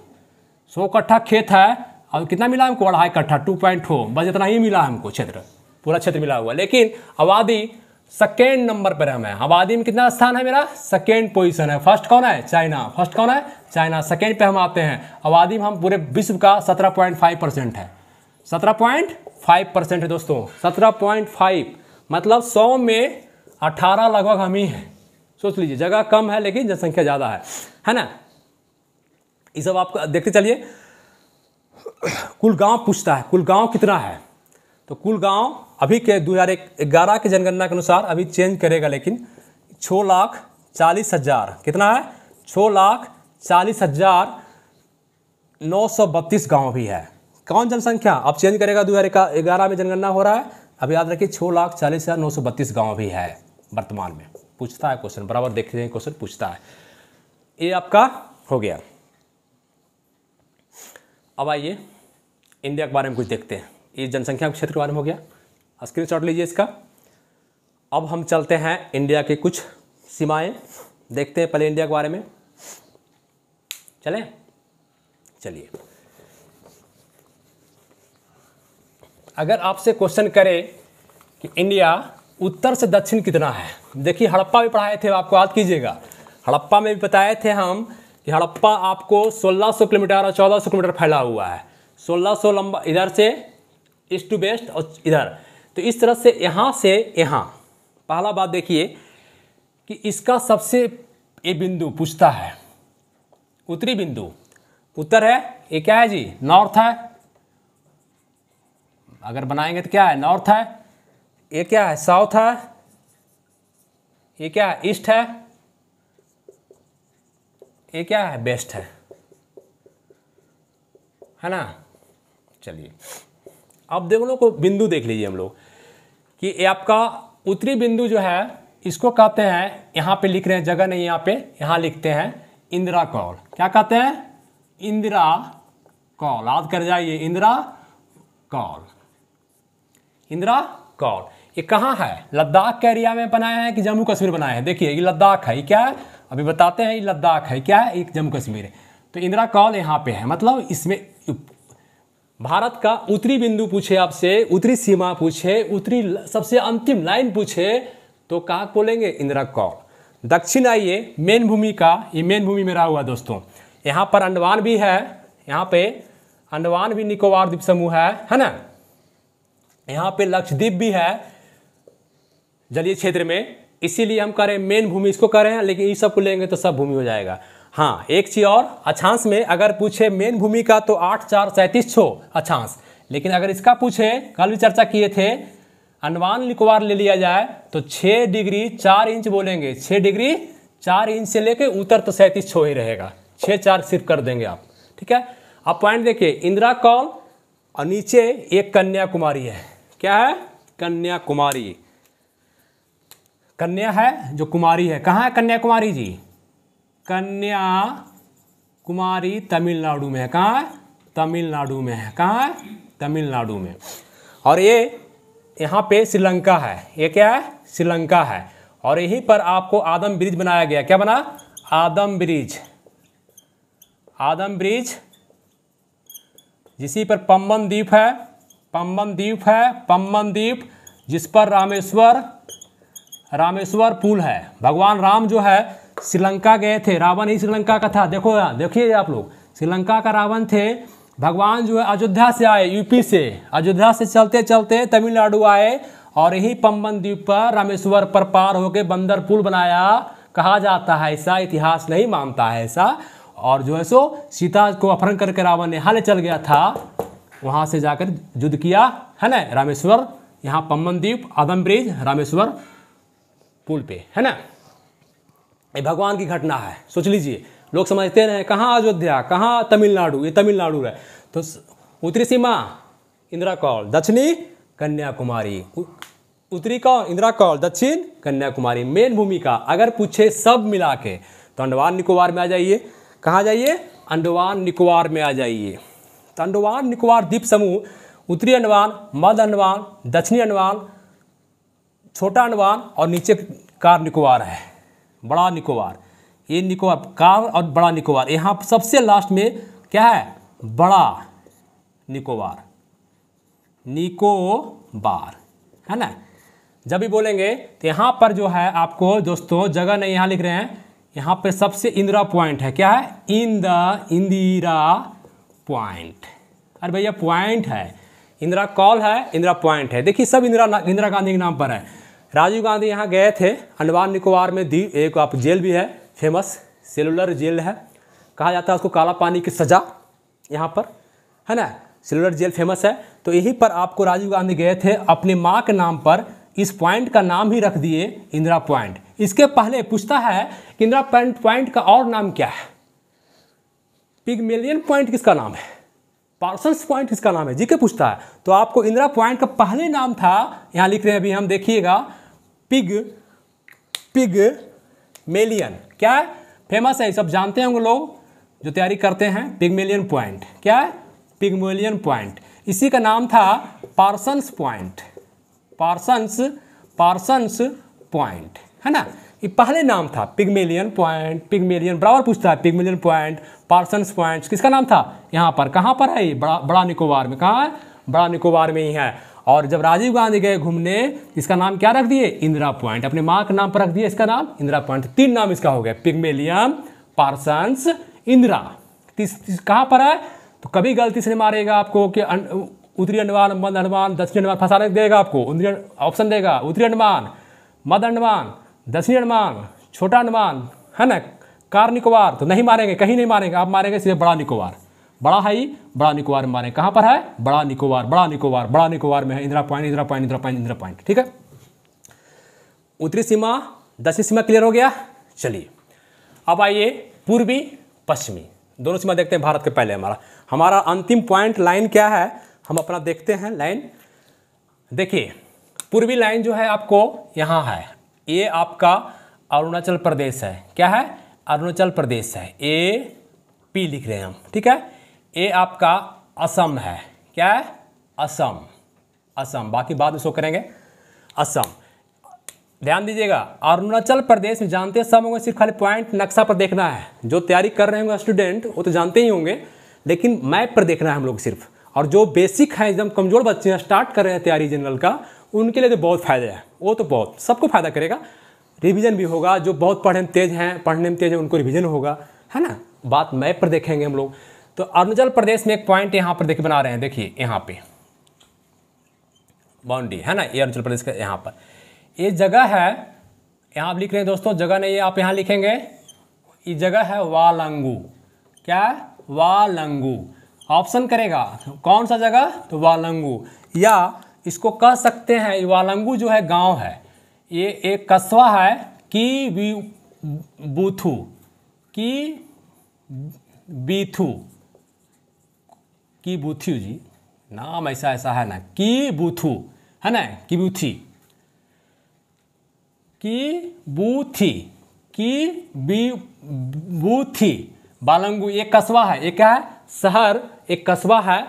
100 कट्ठा खेत है और कितना मिला हमको? 2.5 कट्ठा, 2.4, बस इतना ही मिला हमको क्षेत्र, पूरा क्षेत्र मिला हुआ। लेकिन आबादी सेकेंड नंबर पर हम है। आबादी में कितना स्थान है मेरा? सेकेंड पोजीशन है। फर्स्ट कौन है? चाइना। फर्स्ट कौन है? चाइना। सेकेंड पे हम आते हैं। आबादी में हम पूरे विश्व का 17.5% है। 17.5% है दोस्तों, 17.5, मतलब 100 में 18 लगभग हम ही हैं। सोच लीजिए, जगह कम है लेकिन जनसंख्या ज़्यादा है ना। ये सब आपको देखते चलिए। कुल गांव पूछता है, कुल गांव कितना है? तो कुल गांव अभी के 2011 के जनगणना के अनुसार अभी चेंज करेगा, लेकिन 6,40,000 कितना है? 6,40,932 गांव भी है। कौन जनसंख्या? अब चेंज करेगा, 2011 में जनगणना हो रहा है। अब याद रखिए 6,40,932 गांव भी है वर्तमान में। पूछता है क्वेश्चन, बराबर देखते हैं, क्वेश्चन पूछता है। ये आपका हो गया। अब आइए इंडिया के बारे में कुछ देखते हैं। ये जनसंख्या क्षेत्र के बारे में हो गया, स्क्रीनशॉट लीजिए इसका। अब हम चलते हैं इंडिया के कुछ सीमाएं देखते हैं। पहले इंडिया के बारे में चलें, चलिए। अगर आपसे क्वेश्चन करे कि इंडिया उत्तर से दक्षिण कितना है, देखिए हड़प्पा भी पढ़ाए थे, आपको याद कीजिएगा। हड़प्पा में भी बताए थे हम कि हड़प्पा आपको 1600 किलोमीटर और 1400 किलोमीटर फैला हुआ है। 1600 लंबा इधर से ईस्ट टू वेस्ट और इधर, तो इस तरह से यहाँ से यहाँ। पहला बात देखिए कि इसका सबसे ये बिंदु पूछता है, उत्तरी बिंदु उत्तर है। ये क्या है जी? नॉर्थ है। अगर बनाएंगे तो क्या है? नॉर्थ है। ये क्या है? साउथ है। ये क्या है? ईस्ट है। ये क्या है? वेस्ट है ना। चलिए अब दोनों को बिंदु देख लीजिए हम लोग कि ये आपका उत्तरी बिंदु जो है इसको कहते हैं, यहाँ पे लिख रहे हैं, जगह नहीं यहाँ पे, यहाँ लिखते हैं इंदिरा कौल। क्या कहते हैं? इंदिरा कौल। याद कर जाइए, इंदिरा कौल। इंदिरा कौल ये कहाँ है? लद्दाख के एरिया में बनाया है कि जम्मू कश्मीर बनाया है? देखिए ये लद्दाख है। ये क्या है? अभी बताते हैं। ये लद्दाख है, क्या है? एक जम्मू कश्मीर है। तो इंदिरा कौल यहाँ पे है, मतलब इसमें भारत का उत्तरी बिंदु पूछे आपसे, उत्तरी सीमा पूछे, उत्तरी सबसे अंतिम लाइन पूछे, तो कहाँ बोलेंगे? इंदिरा कौल। दक्षिण आइए, मेन भूमि का, ये मेन भूमि में रहा हुआ दोस्तों। यहाँ पर अंडमान भी है, यहाँ पे अंडमान भी निकोबार द्वीप समूह है ना। यहाँ पे लक्षद्वीप भी है जलीय क्षेत्र में, इसीलिए हम कह रहे हैं मेन भूमि इसको कह रहे हैं, लेकिन ये सब को लेंगे तो सब भूमि हो जाएगा। हाँ, एक चीज़ और, अक्षांश में अगर पूछे मेन भूमि का तो 8 4 37 अक्षांश, लेकिन अगर इसका पूछे, कल भी चर्चा किए थे, अंडमान निकोबार ले लिया जाए तो 6 डिग्री 4 इंच बोलेंगे। 6 डिग्री 4 इंच से लेके उत्तर तो 37 ही रहेगा, 6 4 सिर्फ कर देंगे आप। ठीक है, आप पॉइंट देखिए, इंदिरा कौल और नीचे एक कन्याकुमारी है। क्या है? कन्याकुमारी। कन्या है जो कुमारी है। कहाँ है कन्याकुमारी जी? कन्याकुमारी तमिलनाडु में है। कहाँ है? तमिलनाडु में है। कहाँ है? तमिलनाडु में। और ये यहाँ पे श्रीलंका है। ये क्या है? श्रीलंका है। और यहीं पर आपको आदम ब्रिज बनाया गया। क्या बना? आदम ब्रिज। आदम ब्रिज, जिसी पर पम्बन द्वीप है, पम्बन द्वीप है, पम्बन द्वीप, जिस पर रामेश्वर पुल है। भगवान राम जो है श्रीलंका गए थे, रावण ही श्रीलंका का था। देखो यहाँ देखिए आप लोग, श्रीलंका का रावण थे। भगवान जो है अयोध्या से आए, यूपी से, अयोध्या से चलते चलते तमिलनाडु आए और यही पम्बन द्वीप पर रामेश्वर पर पार होके बंदर पुल बनाया। कहा जाता है ऐसा, इतिहास नहीं मानता है ऐसा। और जो है सो सीता को अपहरण करके रावण ने हाल चल गया था, वहाँ से जाकर युद्ध किया है ना, रामेश्वर, यहाँ पम्बन द्वीप, आदम ब्रिज, रामेश्वर पुल पे, है ना। ये भगवान की घटना है, सोच लीजिए। लोग समझते रहे कहाँ अयोध्या, कहाँ तमिलनाडु, ये तमिलनाडु है। तो उत्तरी सीमा इंदिरा कौल, दक्षिणी कन्याकुमारी। उत्तरी कौन? इंदिरा कौल, दक्षिण कन्याकुमारी। मेन भूमिका अगर पूछे सब मिला के तो अंडमान निकोबार में आ जाइए। कहाँ जाइए? अंडमान निकोबार में आ जाइए। तो अंडमान निकोबार द्वीप समूह, उत्तरी अंडमान, मध्य अंडमान, दक्षिणी अंडमान, छोटा अंडमान और नीचे कार निकोबार है, बड़ा निकोबार। ये निकोबार, कार और बड़ा निकोबार। यहाँ सबसे लास्ट में क्या है? बड़ा निकोबार, निकोबार, है ना। जब भी बोलेंगे तो यहाँ पर जो है आपको दोस्तों जगह नहीं, यहाँ लिख रहे हैं, यहाँ पे सबसे इंदिरा पॉइंट है। क्या है? इंदिरा पॉइंट। अरे भैया पॉइंट है, इंदिरा कॉल है, इंदिरा पॉइंट है। देखिए सब इंदिरा गांधी के नाम पर है। राजीव गांधी यहाँ गए थे अंडमान निकोबार में। एक आप जेल भी है फेमस, सेलुलर जेल है, कहा जाता है उसको काला पानी की सज़ा, यहाँ पर, है ना। सेलुलर जेल फेमस है। तो यहीं पर आपको राजीव गांधी गए थे, अपनी माँ के नाम पर इस पॉइंट का नाम ही रख दिए इंदिरा पॉइंट। इसके पहले पूछता है कि इंदिरा पॉइंट का और नाम क्या है? पिगमेलियन पॉइंट किसका नाम है? पार्सन्स पॉइंट किसका नाम है? जीके पूछता है। तो आपको इंदिरा पॉइंट का पहले नाम था, यहाँ लिख रहे हैं अभी हम, देखिएगा, पिगमेलियन। क्या है? फेमस है, सब जानते होंगे लोग जो तैयारी करते हैं। पिगमेलियन पॉइंट क्या है? Pygmalion point. इसी का नाम था पार्सन्स पॉइंट, पार्सन्स पॉइंट, है ना। ये पहले नाम था पिगमेलियन पॉइंट। पिगमेलियन बराबर पूछता है, पिगमेलियन पॉइंट, पार्सन्स पॉइंट किसका नाम था? यहाँ पर। कहाँ पर है ये? बड़ा निकोबार में। कहाँ है? बड़ा निकोबार में ही है। और जब राजीव गांधी गए घूमने, इसका नाम क्या रख दिए? इंदिरा पॉइंट। अपने माँ के नाम पर रख दिए इसका नाम इंदिरा पॉइंट। 3 नाम इसका हो गया, पिगमेलियन, पार्सन्स, इंदिरा। कहाँ पर है? तो कभी गलती से नहीं मारेगा आपको कि उत्तरी अंडमान, मध्य अंडमान, दक्षिणी अंडमान, फंसाने देगा आपको। ऑप्शन देगा उत्तरी अंडमान, मध्य अंडमान, दक्षिणी अंडमान, छोटा अंडमान, है ना, कार निकोबार। तो नहीं मारेंगे, कहीं नहीं मारेंगे, आप मारेंगे सीधे बड़ा निकोबार। बड़ा है ही, बड़ा निकोबार में मारेंगे। कहाँ पर है? बड़ा निकोबार, बड़ा निकोबार, बड़ा निकोबार में है Indira point, Indira point, Indira point, Indira point. ठीक है। उत्तरी सीमा, दक्षिणी सीमा क्लियर हो गया। चलिए अब आइए पूर्वी पश्चिमी दोनों सीमा देखते हैं भारत के। पहले हमारा अंतिम पॉइंट लाइन क्या है हम अपना देखते हैं। लाइन देखिए, पूर्वी लाइन जो है आपको यहाँ है, ये आपका अरुणाचल प्रदेश है। क्या है? अरुणाचल प्रदेश है। AP लिख रहे हैं हम, ठीक है। ये आपका असम है। क्या है? असम, असम, बाकी बाद में शो करेंगे। असम, ध्यान दीजिएगा, अरुणाचल प्रदेश में जानते हैं सब होंगे, सिर्फ खाली पॉइंट नक्शा पर देखना है। जो तैयारी कर रहे होंगे स्टूडेंट वो तो जानते ही होंगे, लेकिन मैप पर देखना है हम लोग सिर्फ। और जो बेसिक है, एकदम कमजोर बच्चे हैं, स्टार्ट कर रहे हैं तैयारी जनरल का, उनके लिए तो बहुत फायदा है। वो तो बहुत सबको फायदा करेगा, रिवीजन भी होगा। जो बहुत पढ़ने में तेज हैं उनको रिवीजन होगा, है ना। बात मैप पर देखेंगे हम लोग। तो अरुणाचल प्रदेश में एक पॉइंट यहाँ पर देखिए बना रहे हैं, देखिए यहाँ पे बाउंड्री है ना, ये अरुणाचल प्रदेश का यहाँ पर ये जगह है। यहाँ आप लिख रहे हैं दोस्तों, जगह नहीं है, आप यहाँ लिखेंगे ये जगह है वालंगू। क्या है? वालंगू। ऑप्शन करेगा कौन सा जगह? तो वालंगू, या इसको कह सकते हैं वालंगू जो है गांव है, ये एक कस्बा है की बूथू, की बूथू जी नाम ऐसा है ना, की बूथू है ना, की बूथी बालंगू एक कस्बा है। एक क्या है? शहर, एक कस्बा है।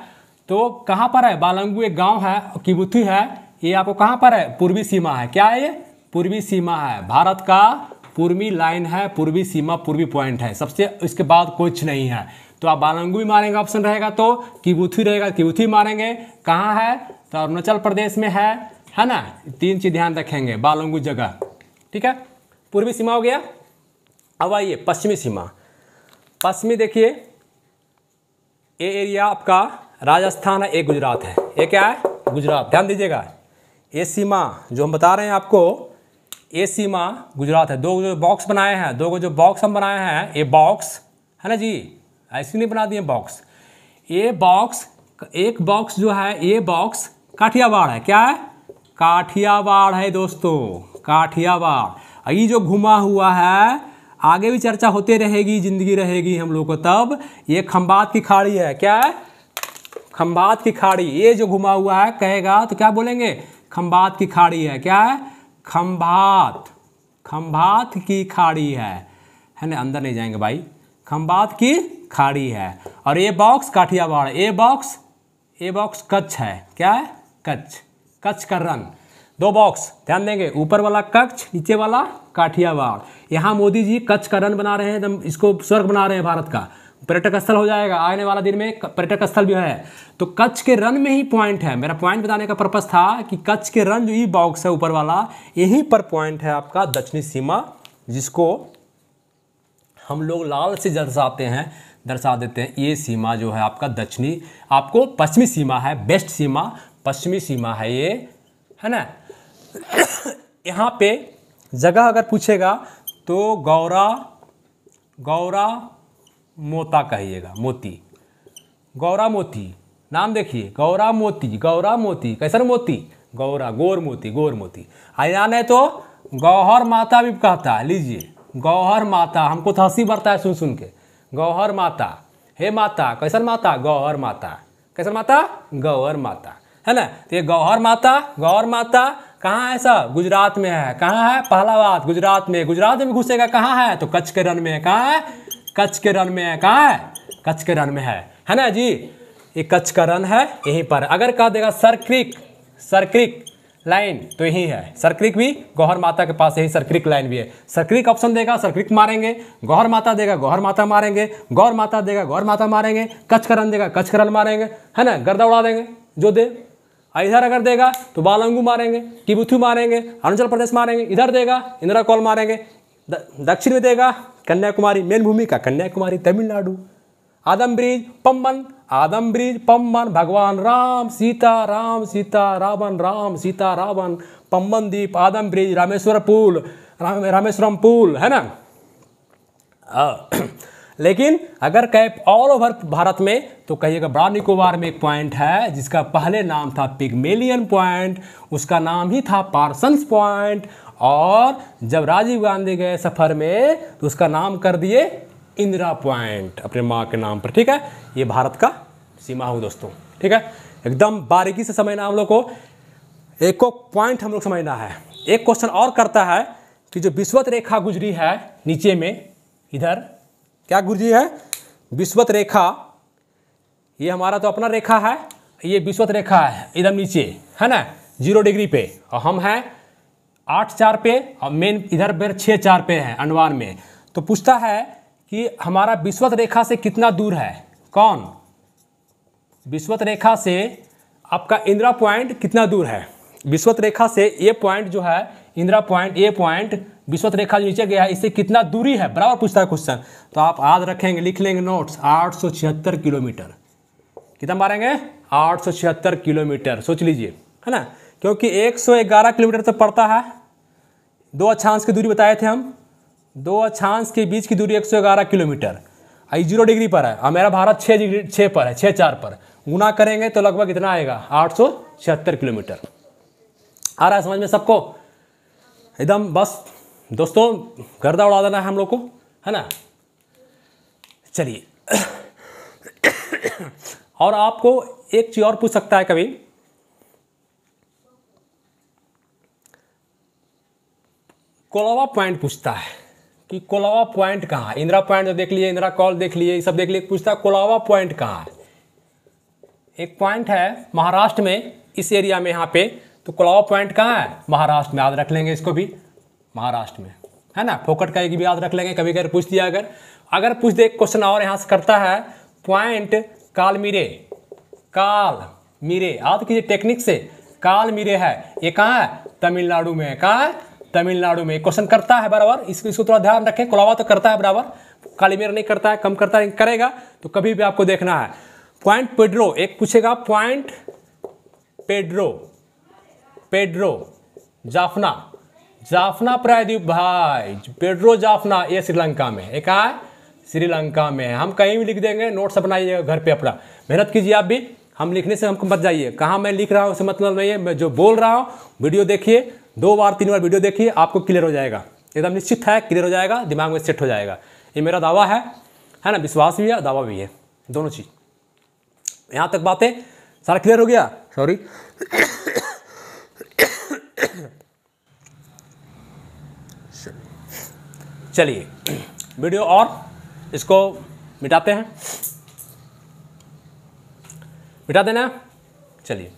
तो कहाँ पर है? बालंगू एक गांव है, किबुथी है। ये आपको कहाँ पर है? पूर्वी सीमा है। क्या है ये? पूर्वी सीमा है, भारत का पूर्वी लाइन है, पूर्वी सीमा, पूर्वी पॉइंट है, सबसे इसके बाद कुछ नहीं है। तो आप बालंगु भी मारेंगे ऑप्शन रहेगा, तो किबुथी रहेगा, किबुथी मारेंगे। कहाँ है? तो अरुणाचल प्रदेश में है ना। 3 चीज ध्यान रखेंगे, बालंगु जगह, ठीक है। पूर्वी सीमा हो गया। अब आइए पश्चिमी सीमा। पश्चिमी देखिए, ये एरिया आपका राजस्थान है, एक गुजरात है। ये क्या है? गुजरात। ध्यान दीजिएगा, ये सीमा जो हम बता रहे हैं आपको, ये सीमा गुजरात है। 2 जो बॉक्स बनाए हैं, 2 जो बॉक्स हम बनाए हैं, ये बॉक्स है ना जी, ऐसे नहीं बना दिए बॉक्स। ये बॉक्स, एक बॉक्स जो है, ये बॉक्स काठियावाड़ है। क्या है? काठियावाड़ है दोस्तों, काठियावाड़। ये जो घुमा हुआ है, आगे भी चर्चा होते रहेगी, जिंदगी रहेगी हम लोग को तब। ये खंबात की खाड़ी है। क्या है? खंबात की खाड़ी। ये जो घुमा हुआ है कहेगा तो क्या बोलेंगे? खंबात की खाड़ी है। क्या है? खंबात, खंबात की खाड़ी है ना। अंदर नहीं जाएंगे भाई, खंबात की खाड़ी है। और ये बॉक्स काठियावाड़, ये बॉक्स कच्छ है। क्या है? कच्छ, कच्छ का रण। 2 बॉक्स ध्यान देंगे, ऊपर वाला कच्छ, नीचे वाला काठियावाड़। यहाँ मोदी जी कच्छ का रण बना रहे हैं, एकदम इसको स्वर्ग बना रहे हैं भारत का, पर्यटक स्थल हो जाएगा। आने वाला दिन में पर्यटक स्थल भी है। तो कच्छ के रण में ही पॉइंट है। मेरा पॉइंट बताने का पर्पस था कि कच्छ के रण जो ये बॉक्स है ऊपर वाला, यहीं पर पॉइंट है आपका दक्षिणी सीमा, जिसको हम लोग लाल से दर्शा देते हैं। ये सीमा जो है आपका दक्षिणी, आपको पश्चिमी सीमा है, बेस्ट सीमा पश्चिमी सीमा है ये, है ना। यहाँ पे जगह अगर पूछेगा तो गौरा मोता कहिएगा, मोती, गौरा मोती। नाम देखिए, गौरा मोती, कैसा मोती? गौरा, गोर मोती। हरियाण है तो गौहर माता भी कहता है। लीजिए, गौहर माता, हमको तो हंसी बढ़ता है सुन के। गौहर माता, हे माता, कैसन माता? गौहर माता। कैसन माता? गौहर माता, है ना। तो ये गौहर माता कहाँ है? सब गुजरात में है। कहाँ है? पहला बात, गुजरात में। गुजरात में घुसेगा कहाँ है? तो कच्छ के रण में है। कहाँ है? कच्छ के रण में है। कहाँ है? कच्छ के रण में है ना जी। ये कच्छ का रण है, यहीं पर। अगर कह देगा सरक्रिक लाइन, तो यही है। सरक्रिक भी गौहर माता के पास, यही सरक्रिक लाइन भी है। सरक्रिक ऑप्शन देगा, सरक्रिक मारेंगे। गौहर माता देगा, गौहर माता मारेंगे। गौर माता देगा, गौर माता मारेंगे। कच्छ का रण देगा, कच्छ का रण मारेंगे, है ना। गर्दा उड़ा देंगे जो दे। इधर अगर देगा तो बालंगु मारेंगे, किबुथु मारेंगे, अरुणाचल प्रदेश मारेंगे। इधर देगा, इंदिरा कॉल मारेंगे। दक्षिण में देगा कन्याकुमारी, मेन भूमिका कन्याकुमारी, तमिलनाडु। आदम ब्रिज पम्बन, भगवान राम सीता रावण, पम्बन द्वीप, आदम ब्रिज, रामेश्वरम पुल, है ना। लेकिन अगर कहे ऑल ओवर भारत में तो कहिएगा बड़ा निकोबार में एक पॉइंट है जिसका पहले नाम था पिग्मेलियन पॉइंट, उसका नाम ही था पार्सन्स पॉइंट। और जब राजीव गांधी गए सफ़र में तो उसका नाम कर दिए इंदिरा पॉइंट, अपने माँ के नाम पर। ठीक है, ये भारत का सीमा हो दोस्तों। ठीक है, एकदम बारीकी से समझना हम लोग को, एक को पॉइंट हम लोग समझना है। एक क्वेश्चन और करता है कि जो विषुवत रेखा गुजरी है नीचे में, इधर क्या गुजरी है? विषुवत रेखा। ये हमारा तो अपना रेखा है, ये विषुवत रेखा है इधर नीचे, है ना, 0 डिग्री पे, और हम हैं 8-4 पे, और मेन इधर 6-4 पे है अंडमान में। तो पूछता है कि हमारा विषुवत रेखा से कितना दूर है? कौन? विषुवत रेखा से आपका इंदिरा पॉइंट कितना दूर है? विषुवत रेखा से ये पॉइंट जो है इंदिरा पॉइंट, ये पॉइंट विषुवत रेखा जो नीचे गया है, इससे कितना दूरी है, बराबर पूछता है क्वेश्चन। तो आप याद रखेंगे, लिख लेंगे नोट्स, 876 किलोमीटर। कितना मारेंगे? 876 किलोमीटर, सोच लीजिए, है ना, क्योंकि 111 किलोमीटर तक पड़ता है। 2 अक्षांश की दूरी बताए थे हम, 2 अक्षांश के बीच की दूरी 111 किलोमीटर। 0 डिग्री पर है, और मेरा भारत 6 पर है, 6-4 पर गुना करेंगे तो लगभग इतना आएगा, 876 किलोमीटर। आ रहा है समझ में सबको? एकदम बस दोस्तों गर्दा उड़ा देना है हम लोग को, है ना। चलिए और आपको एक चीज और पूछ सकता है कभी, कोलाबा पॉइंट पूछता है कि कोलाबा पॉइंट कहाँ है। इंदिरा पॉइंट देख लिए, इंदिरा कॉल देख लिए, ये सब देख लिए, पूछता है कोलाबा पॉइंट कहाँ है। एक पॉइंट है महाराष्ट्र में, इस एरिया में, यहाँ पे। तो कोलाबा पॉइंट कहाँ है? महाराष्ट्र में, याद रख लेंगे इसको भी। महाराष्ट्र में, है ना। फोकट का एक भी याद रख लेंगे, कभी कभी पूछ दिया अगर पूछ दे क्वेश्चन और यहाँ से करता है पॉइंट कालमीरे, याद कीजिए टेक्निक से। कालमीरे है, ये कहाँ है? तमिलनाडु में है। कहाँ है? तमिलनाडु में। क्वेश्चन करता है बराबर, इसको थोड़ा ध्यान रखें। कोलाबा तो करता है बराबर, कालीमेर नहीं करता है, कम करता है, करेगा तो कभी भी आपको देखना है। पॉइंट पेड्रो, एक पूछेगा पॉइंट पेड्रो जाफना प्रायद्वीप भाई, पेड्रो जाफना, ये श्रीलंका में। एक कहाँ है? श्रीलंका में। हम कहीं भी लिख देंगे, नोट्स बनाइएगा घर पे अपना, मेहनत कीजिए आप भी। हम लिखने से हमको मत जाइए, कहाँ मैं लिख रहा हूँ उसे मतलब नहीं है, मैं जो बोल रहा हूँ वीडियो देखिए, 2 बार 3 बार वीडियो देखिए, आपको क्लियर हो जाएगा, एकदम निश्चित है क्लियर हो जाएगा, दिमाग में सेट हो जाएगा। ये मेरा दावा है ना, विश्वास भी है दावा भी है, दोनों चीज़। यहाँ तक बातें सारा क्लियर हो गया? सॉरी चलिए वीडियो और इसको मिटाते हैं, मिटा देना। चलिए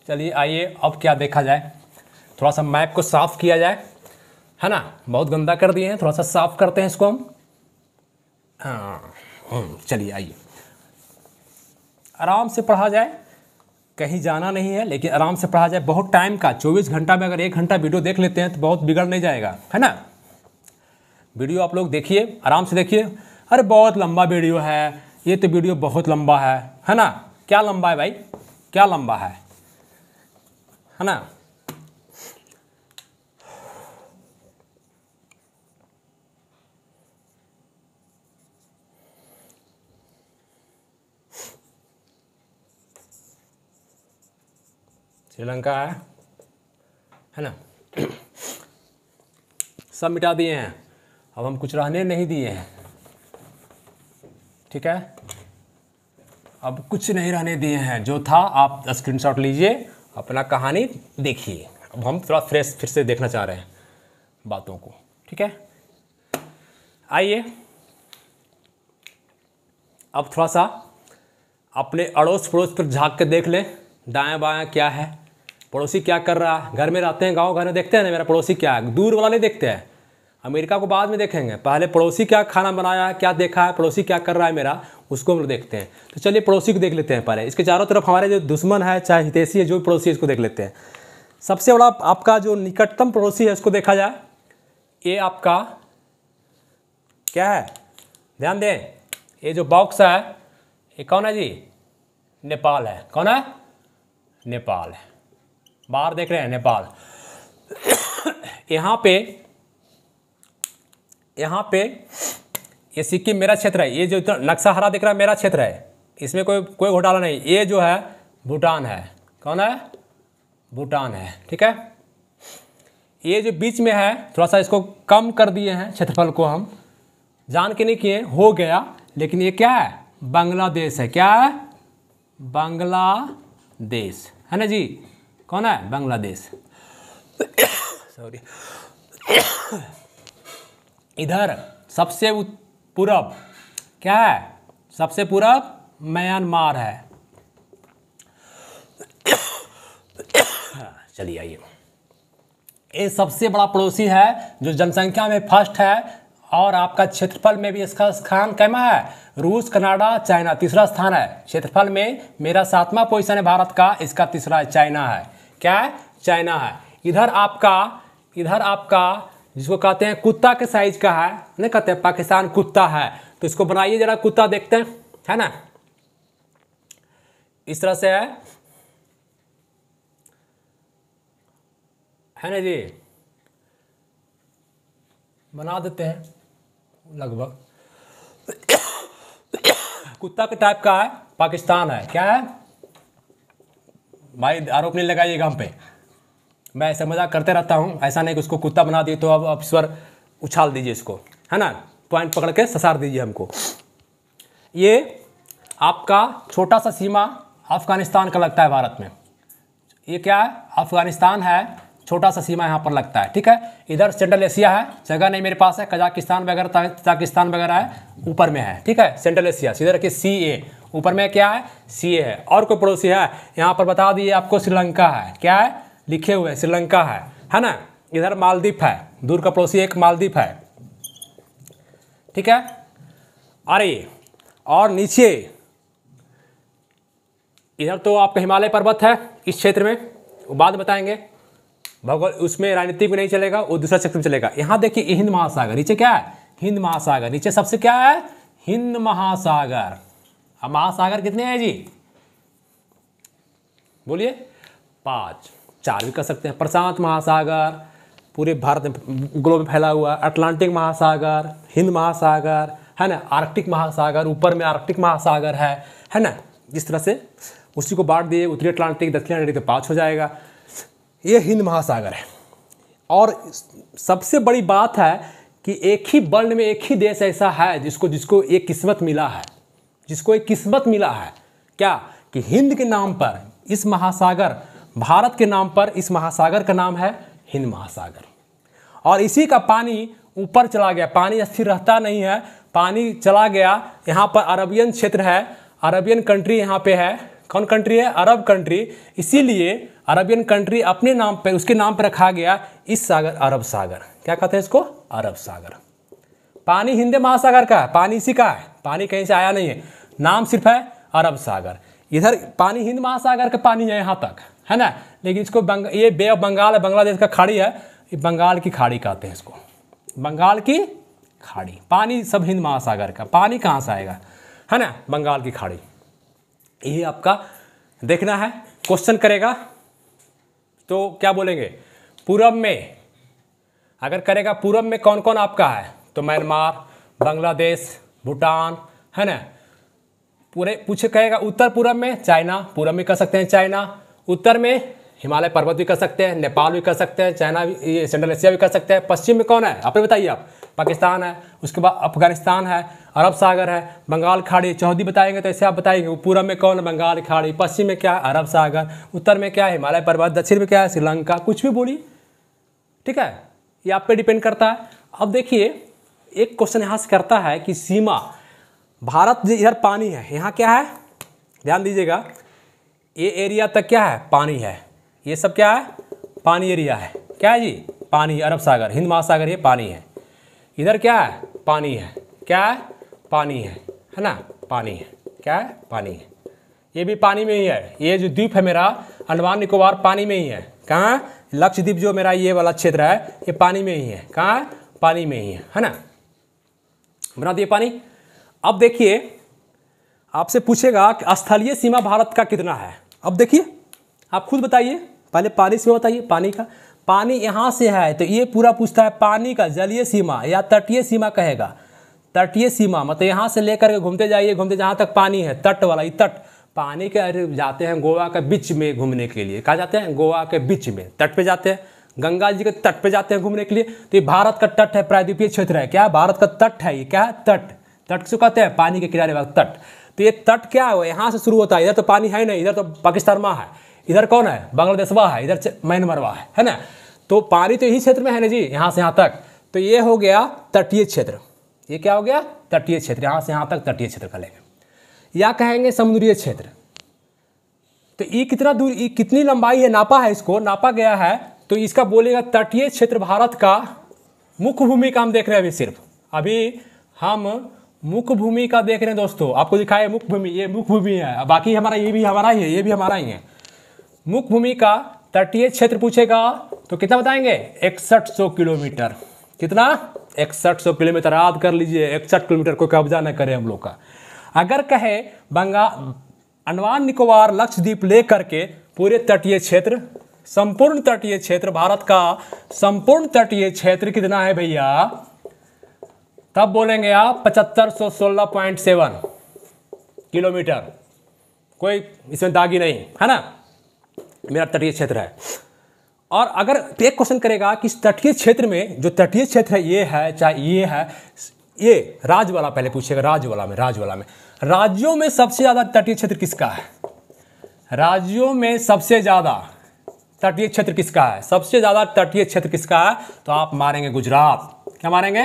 चलिए आइए अब क्या देखा जाए, थोड़ा सा मैप को साफ किया जाए, है ना। बहुत गंदा कर दिए हैं, थोड़ा सा साफ करते हैं इसको हम। हाँ चलिए आइए, आराम से पढ़ा जाए, कहीं जाना नहीं है लेकिन आराम से पढ़ा जाए। बहुत टाइम का, 24 घंटा में अगर 1 घंटा वीडियो देख लेते हैं तो बहुत बिगड़ नहीं जाएगा, है ना। वीडियो आप लोग देखिए, आराम से देखिए। अरे बहुत लंबा वीडियो है, ये तो वीडियो बहुत लंबा है ना। क्या लंबा है भाई, क्या लंबा है ना। श्रीलंका है ना। सब मिटा दिए हैं, अब हम कुछ रहने नहीं दिए हैं, ठीक है। अब कुछ नहीं रहने दिए हैं, जो था आप स्क्रीनशॉट लीजिए, अपना कहानी देखिए। अब हम थोड़ा फ्रेश फिर से देखना चाह रहे हैं बातों को, ठीक है। आइए अब थोड़ा सा अपने अड़ोस पड़ोस पर झांक के देख लें, दाएं बाएं क्या है, पड़ोसी क्या कर रहा है। घर में रहते हैं, गांव घर में देखते हैं ना मेरा पड़ोसी क्या है, दूर वाला नहीं देखते हैं, अमेरिका को बाद में देखेंगे, पहले पड़ोसी क्या खाना बनाया है, क्या देखा है, पड़ोसी क्या कर रहा है मेरा, उसको हम देखते हैं। तो चलिए पड़ोसी को देख लेते हैं पहले। इसके चारों तरफ हमारे जो दुश्मन है, चाहे हितैषी है, जो पड़ोसी है, इसको देख लेते हैं। सबसे बड़ा आपका जो निकटतम पड़ोसी है उसको देखा जाए, ये आपका क्या है, ध्यान दें, ये जो बॉक्स है ये कौन है जी? नेपाल है। कौन है? नेपाल है। बाहर देख रहे हैं नेपाल। यहाँ पे ये सिक्किम मेरा क्षेत्र है, ये जो नक्शा हरा दिख रहा है मेरा क्षेत्र है, इसमें कोई घोटाला नहीं। ये जो है भूटान है। कौन है? भूटान है, ठीक है। ये जो बीच में है थोड़ा सा इसको कम कर दिए हैं क्षेत्रफल को, हम जान के नहीं किए, हो गया। लेकिन ये क्या है? बांग्लादेश है। क्या है? बांग्लादेश है ना जी। कौन है? बांग्लादेश। सॉरी। इधर सबसे पूरब क्या है? सबसे पूरब म्यांमार है। चलिए आइए, ये सबसे बड़ा पड़ोसी है जो जनसंख्या में फर्स्ट है, और आपका क्षेत्रफल में भी इसका स्थान कैमा है? रूस, कनाडा, चाइना तीसरा स्थान है। क्षेत्रफल में मेरा 7वां पोजीशन है भारत का, इसका तीसरा चाइना है। क्या है? चाइना है। इधर आपका जिसको कहते हैं कुत्ता के साइज का है, नहीं कहते हैं पाकिस्तान कुत्ता है, तो इसको बनाइए जरा, कुत्ता देखते हैं, है ना। इस तरह से है ना जी, बना देते हैं लगभग। कुत्ता के टाइप का है, पाकिस्तान है। क्या है भाई? आरोप नहीं लगाइएगा हम पे, मैं ऐसा मजाक करते रहता हूँ, ऐसा नहीं कि उसको कुत्ता बना दिए तो अब ईश्वर उछाल दीजिए इसको, है ना, पॉइंट पकड़ के ससार दीजिए हमको। ये आपका छोटा सा सीमा अफगानिस्तान का लगता है भारत में। ये क्या है? अफगानिस्तान है, छोटा सा सीमा यहाँ पर लगता है, ठीक है। इधर सेंट्रल एशिया है, जगह नहीं मेरे पास है, कजाकिस्तान वगैरह ताजिकिस्तान वगैरह है, ऊपर में है, ठीक है। सेंट्रल एशिया सीधे रखिए CA, ऊपर में क्या है CA है। और कोई पड़ोसी है यहाँ पर बता दिए आपको, श्रीलंका है, क्या है लिखे हुए श्रीलंका है ना। इधर मालदीव है, दूर का पड़ोसी एक मालदीव है, ठीक है। अरे और नीचे इधर तो आपका हिमालय पर्वत है इस क्षेत्र में, वो बाद में बताएंगे, भौगोल उसमें राजनीतिक में नहीं चलेगा, वो दूसरा सेक्टर में चलेगा। यहाँ देखिए हिंद महासागर, नीचे क्या है हिंद महासागर, नीचे सबसे क्या है हिंद महासागर। अब महासागर कितने हैं जी, बोलिए 5, 4 भी कर सकते हैं। प्रशांत महासागर पूरे भारत में ग्लोब में फैला हुआ, अटलांटिक महासागर, हिंद महासागर है ना, आर्कटिक महासागर, ऊपर में आर्कटिक महासागर है ना। इस तरह से उसी को बांट दिए, उत्तरी अटलांटिक दक्षिण अटलांटिक, तो 5 हो जाएगा। ये हिंद महासागर है। और सबसे बड़ी बात है कि एक ही वर्ल्ड में एक ही देश ऐसा है जिसको एक किस्मत मिला है, जिसको एक किस्मत मिला है, क्या कि हिंद के नाम पर इस महासागर, भारत के नाम पर इस महासागर का नाम है हिंद महासागर। और इसी का पानी ऊपर चला गया, पानी स्थिर रहता नहीं है, पानी चला गया यहाँ पर अरबियन क्षेत्र है, अरबियन कंट्री यहाँ पे है। कौन कंट्री है, अरब कंट्री, इसीलिए अरबियन कंट्री अपने नाम पर, उसके नाम पर रखा गया इस सागर अरब सागर। क्या कहते हैं इसको, अरब सागर। पानी हिंद महासागर का है, पानी इसी का है, पानी कहीं से आया नहीं है, नाम सिर्फ है अरब सागर। इधर पानी हिंद महासागर का पानी है यहाँ तक, है ना। लेकिन इसको ये बे ऑफ बंगाल है, बांग्लादेश का खाड़ी है, ये बंगाल की खाड़ी कहते हैं इसको, बंगाल की खाड़ी। पानी सब हिंद महासागर का, पानी कहाँ से आएगा, है ना, बंगाल की खाड़ी। यही आपका देखना है। क्वेश्चन करेगा तो क्या बोलेंगे, पूरब में, अगर करेगा पूरब में कौन कौन आपका है, तो म्यांमार, बांग्लादेश, भूटान, है ना। पूरे पूछे कहेगा उत्तर पूरब में, चाइना, पूरब में कर सकते हैं चाइना, उत्तर में हिमालय पर्वत भी कर सकते हैं, नेपाल भी कर सकते हैं, चाइना भी, ये सेंट्रल एशिया भी कर सकते हैं। पश्चिम में कौन है, आप बताइए आप, पाकिस्तान है, उसके बाद अफगानिस्तान है, अरब सागर है, बंगाल खाड़ी, चौहदी बताएंगे तो ऐसे आप बताएंगे। पूरब में कौन है, बंगाल खाड़ी, पश्चिम में क्या है, अरब सागर, उत्तर में क्या है, हिमालय पर्वत, दक्षिण में क्या है, श्रीलंका, कुछ भी बोलिए, ठीक है, ये आप पे डिपेंड करता है। अब देखिए एक क्वेश्चन यहाँ से करता है कि सीमा, भारत इधर पानी है, यहाँ क्या है, ध्यान दीजिएगा, ये एरिया तक क्या है, पानी है, ये सब क्या है, पानी एरिया है, क्या है जी, पानी, अरब सागर, हिंद महासागर, ये पानी है। इधर क्या है, पानी है, क्या है, पानी है ना, पानी है, क्या है, पानी है। ये भी पानी में ही है, ये जो द्वीप है मेरा अंडमान निकोबार पानी में ही है। कहाँ, लक्षद्वीप जो मेरा ये वाला क्षेत्र है ये पानी में ही है, कहाँ, पानी में ही है ना, बना दिए पानी। अब देखिए आपसे पूछेगा कि स्थलीय सीमा भारत का कितना है। अब देखिए आप खुद बताइए, पहले पानी सीमा बताइए, पानी का, पानी यहाँ से है तो ये पूरा पूछता है पानी का जलीय सीमा या तटीय सीमा कहेगा। तटीय सीमा मतलब यहाँ से लेकर के घूमते जाइए, घूमते जहाँ तक पानी है, तट वाला, ये तट, पानी के जाते हैं गोवा के बीच में घूमने के लिए, कहाँ जाते हैं, गोवा के बीच में, तट पे जाते हैं, गंगा जी के तट पे जाते हैं घूमने के लिए। तो ये भारत का तट है, प्रायद्वीपीय क्षेत्र है, क्या है, भारत का तट है, ये क्या है, तट, तट किसको कहते हैं, पानी के किनारे वाला तट। तो ये तट क्या है, यहाँ से शुरू होता है, इधर तो पानी है नहीं, इधर तो पाकिस्तान माँ है, इधर कौन है, बांग्लादेश वाह है, इधर म्यांमार वाह है ना। तो पानी तो यही क्षेत्र में है ना जी, यहाँ से यहाँ तक। तो ये हो गया तटीय क्षेत्र, ये क्या हो गया, तटीय क्षेत्र, यहाँ से यहाँ तक तटीय क्षेत्र का लेंगे, या कहेंगे समुद्रीय क्षेत्र। तो ये कितना दूर, ये कितनी लंबाई है, नापा है, इसको नापा गया है, तो इसका बोलेगा तटीय क्षेत्र भारत का। मुख्य भूमि का हम देख रहे हैं, अभी सिर्फ अभी हम मुख्य भूमि का देख रहे हैं दोस्तों, आपको दिखाया मुख्य भूमि, ये मुख्य भूमि है, बाकी हमारा ये भी हमारा ही है, ये भी हमारा ही है। मुख्य भूमि का तटीय क्षेत्र पूछेगा तो कितना बताएंगे, 6100 किलोमीटर, कितना, 6100 किलोमीटर, याद कर लीजिए, 61 किलोमीटर को कब्जा न करे हम लोग का। अगर कहे अंडमान निकोबार लक्षद्वीप ले करके पूरे तटीय क्षेत्र, संपूर्ण तटीय क्षेत्र भारत का, संपूर्ण तटीय क्षेत्र कितना है भैया, तब बोलेंगे आप 7516.7 किलोमीटर, कोई इसमें दागी नहीं है ना, मेरा तटीय क्षेत्र है। और अगर एक क्वेश्चन करेगा कि इस तटीय क्षेत्र में, जो तटीय क्षेत्र है ये है, चाहे ये है, ये राज्य वाला पहले पूछेगा, राज्य वाला में, राज्यों में सबसे ज़्यादा तटीय क्षेत्र किसका है, राज्यों में सबसे ज़्यादा तटीय क्षेत्र किसका है, सबसे ज़्यादा तटीय क्षेत्र किसका है, तो आप मारेंगे गुजरात। क्या मारेंगे,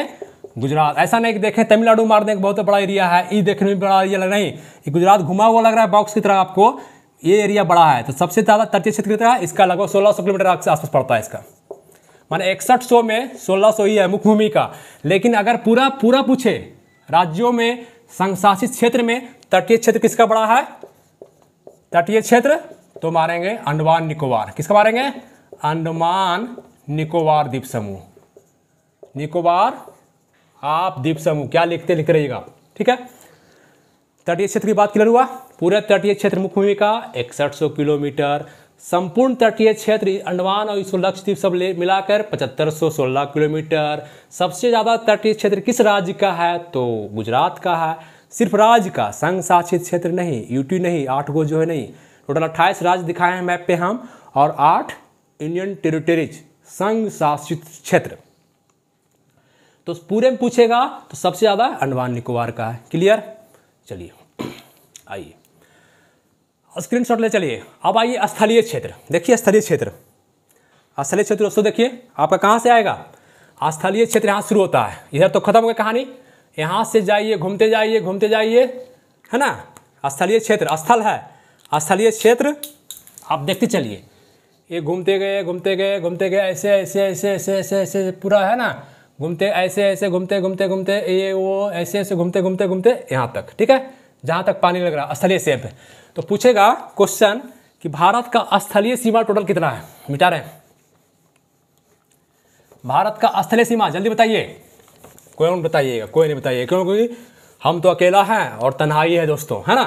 गुजरात। ऐसा नहीं कि देखें तमिलनाडु मार दें बहुत बड़ा एरिया है, ये देखने में बड़ा एरिया लग रहा है, ये गुजरात घुमा हुआ लग रहा है बॉक्स की तरह आपको, ये एरिया बड़ा है। तो सबसे ज़्यादा तटीय क्षेत्र कितना है, इसका लगभग 1600 किलोमीटर आसपास पड़ता है इसका, माने 6100 में 1600 ही है मुख्य भूमि का। लेकिन अगर पूरा पूरा पूछे राज्यों में संघ शासित क्षेत्र में तटीय क्षेत्र किसका बड़ा है, तटीय क्षेत्र, तो मारेंगे अंडमान निकोबार। किसका मारेंगे, अंडमान निकोबार द्वीप समूह, निकोबार आप द्वीप समूह, क्या लिखते लिख रहिएगा, ठीक है। तटीय क्षेत्र की बात क्लियर हुआ। पूरे तटीय क्षेत्र मुख्य भूमि का 6100 किलोमीटर, संपूर्ण तटीय क्षेत्र अंडमान और इसको लक्षद्वीप सब मिलाकर 7516 किलोमीटर। सबसे ज़्यादा तटीय क्षेत्र किस राज्य का है, तो गुजरात का है। सिर्फ राज्य का, संघ शासित क्षेत्र नहीं, यूटी नहीं, 8 गो जो है नहीं, टोटल 28 राज्य दिखाए हैं मैप पे हम, और 8 इंडियन टेरिटरीज संघ शासित क्षेत्र। तो पूरे में पूछेगा तो सबसे ज़्यादा अंडमान निकोबार का है। क्लियर, चलिए आइए स्क्रीनशॉट ले चलिए। अब आइए स्थलीय क्षेत्र, देखिए स्थलीय क्षेत्र, स्थलीय क्षेत्र दोस्तों देखिए आपका कहाँ से आएगा, स्थलीय क्षेत्र यहाँ शुरू होता है, इधर तो खत्म हो गई कहानी, यहाँ से जाइए घूमते जाइए, है ना। स्थलीय क्षेत्र स्थल है, स्थलीय क्षेत्र आप देखते चलिए, ये घूमते गए ऐसे पूरा है ना, घूमते ऐसे घूमते ये वो ऐसे घूमते यहाँ तक, ठीक है, जहाँ तक पानी लग रहा है स्थलीय क्षेत्र। तो पूछेगा क्वेश्चन कि भारत का स्थलीय सीमा टोटल कितना है, मिटा रहे हैं, भारत का स्थलीय सीमा जल्दी बताइए, कौन बताइएगा, कोई नहीं बताइए, क्योंकि हम तो अकेला हैं और तन्हाई है दोस्तों, है ना।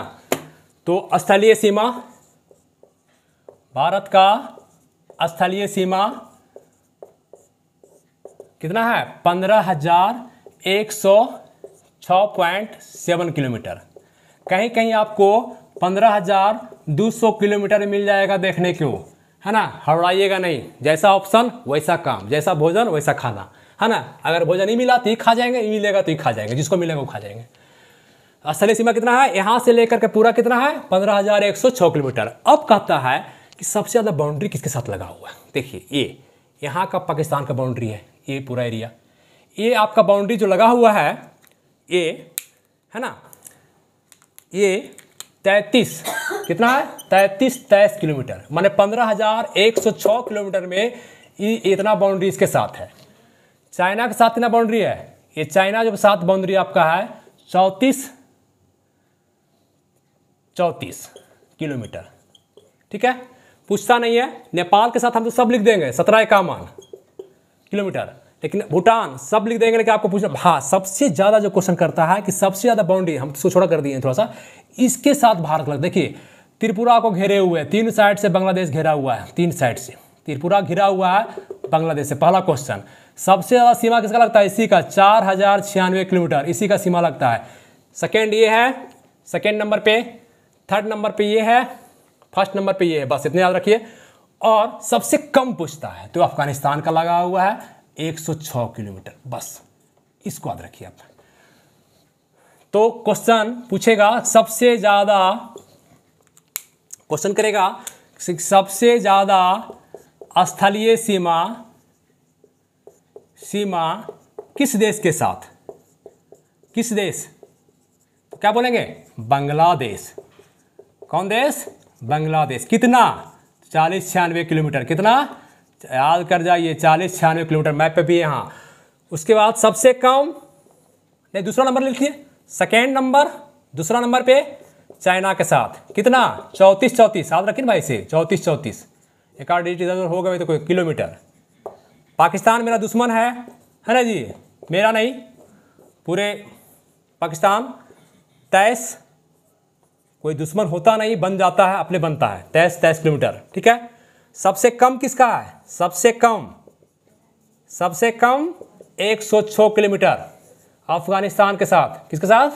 तो स्थलीय सीमा, भारत का स्थलीय सीमा कितना है, 15,106.7 किलोमीटर। कहीं कहीं आपको 15,200 किलोमीटर मिल जाएगा देखने को, है ना। हड़बड़ाइएगा नहीं, जैसा ऑप्शन वैसा काम, जैसा भोजन वैसा खाना, है ना। अगर भोजन नहीं मिला तो ही खा जाएंगे, नहीं मिलेगा तो ही खा जाएंगे, जिसको मिलेगा वो खा जाएंगे। स्थलीय सीमा कितना है, यहाँ से लेकर के पूरा कितना है, 15,106 किलोमीटर। अब कहता है कि सबसे ज़्यादा बाउंड्री किसके साथ लगा हुआ है, देखिए ये यहाँ का पाकिस्तान का बाउंड्री है, ये पूरा एरिया, ये आपका बाउंड्री जो लगा हुआ है ये, है ना, ये 33 कितना है, 23 किलोमीटर, माने 15,106 किलोमीटर में इतना बाउंड्री इसके साथ है। चाइना के साथ कितना बाउंड्री है, ये चाइना जो साथ बाउंड्री आपका है 34 किलोमीटर, ठीक है। पूछता नहीं है, नेपाल के साथ हम तो सब लिख देंगे 1751 किलोमीटर, लेकिन भूटान सब लिख देंगे, लेकिन आपको पूछना, हाँ सबसे ज़्यादा जो क्वेश्चन करता है कि सबसे ज़्यादा बाउंड्री हम तो छोड़ा कर दिए थोड़ा सा, इसके साथ भारत लग, देखिए त्रिपुरा को घेरे हुए हैं, 3 साइड से बांग्लादेश घेरा हुआ है, 3 साइड से त्रिपुरा घिरा हुआ है बांग्लादेश से। पहला क्वेश्चन, सबसे ज़्यादा सीमा किसका लगता है, इसी का 4096 किलोमीटर, इसी का सीमा लगता है। सेकेंड ये है, सेकेंड नंबर पे, थर्ड नंबर पे ये है, फर्स्ट नंबर पे ये है, बस इतने याद रखिए। और सबसे कम पूछता है तो अफगानिस्तान का लगा हुआ है 106 किलोमीटर, बस इसको याद रखिए आप। तो क्वेश्चन पूछेगा सबसे ज़्यादा, क्वेश्चन करेगा सबसे ज़्यादा स्थलीय सीमा किस देश के साथ, किस देश, तो क्या बोलेंगे, बांग्लादेश। कौन देश, बांग्लादेश। कितना, 4096 किलोमीटर, कितना याद कर जाइए, 4096 किलोमीटर, मैप पे भी है यहाँ। उसके बाद सबसे कम, नहीं दूसरा नंबर लिखिए, सेकेंड नंबर, दूसरा नंबर पे चाइना के साथ कितना, 34 याद रखिए भाई से, 34 एक आध डिजिट इधर हो गए तो कोई किलोमीटर। पाकिस्तान मेरा दुश्मन है ना जी, मेरा नहीं, पूरे पाकिस्तान। 23, कोई दुश्मन होता नहीं, बन जाता है, अपने बनता है, 23 किलोमीटर, ठीक है। सबसे कम किसका है, सबसे कम 106 किलोमीटर अफगानिस्तान के साथ, किसके साथ,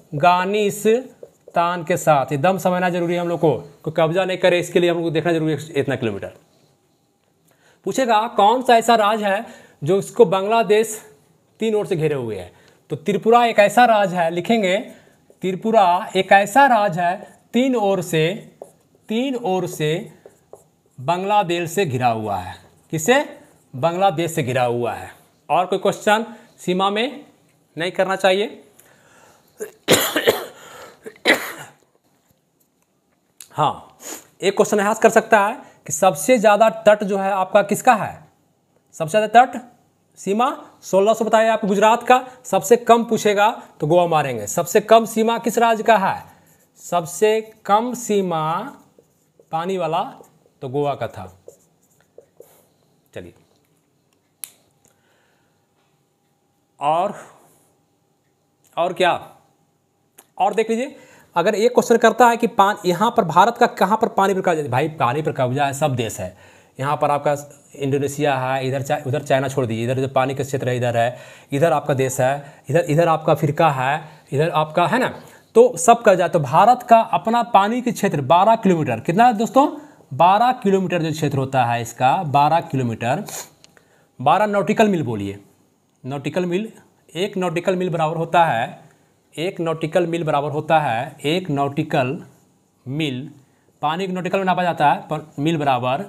अफगानिस्तान के साथ। एकदम समझना जरूरी है हम लोग को, कोई कब्जा नहीं करे, इसके लिए हम लोग को देखना जरूरी है इतना किलोमीटर। पूछेगा कौन सा ऐसा राज्य है जो इसको बांग्लादेश 3 ओर से घेरे हुए है, तो त्रिपुरा एक ऐसा राज्य है, लिखेंगे त्रिपुरा एक ऐसा राज्य है 3 ओर से बांग्लादेश से घिरा हुआ है। किससे? बांग्लादेश से घिरा हुआ है। और कोई क्वेश्चन सीमा में नहीं करना चाहिए। हाँ, एक क्वेश्चन यहाँ कर सकता है कि सबसे ज़्यादा तट जो है आपका किसका है? सबसे ज़्यादा तट सीमा 1600 बताया आपको गुजरात का। सबसे कम पूछेगा तो गोवा मारेंगे। सबसे कम सीमा किस राज्य का है? सबसे कम सीमा पानी वाला तो गोवा का था। चलिए, और क्या, और देख लीजिए। अगर एक क्वेश्चन करता है कि यहाँ पर भारत का कहाँ पर पानी पर कब्जा? भाई पानी पर कब्जा है सब देश है। यहाँ पर आपका इंडोनेशिया है, उधर चाइना छोड़ दीजिए, इधर जो पानी का क्षेत्र है इधर है, इधर आपका देश है, इधर आपका अफ्रीका है, इधर आपका है ना, तो सब कब्जा। तो भारत का अपना पानी के क्षेत्र 12 किलोमीटर, कितना है दोस्तों? 12 किलोमीटर जो क्षेत्र होता है इसका, 12 किलोमीटर, 12 नॉटिकल मील बोलिए। नॉटिकल मील, एक नॉटिकल मील बराबर होता है, एक नॉटिकल मील बराबर होता है, एक नॉटिकल मील, पानी के नॉटिकल में नापा जाता है, पर मील बराबर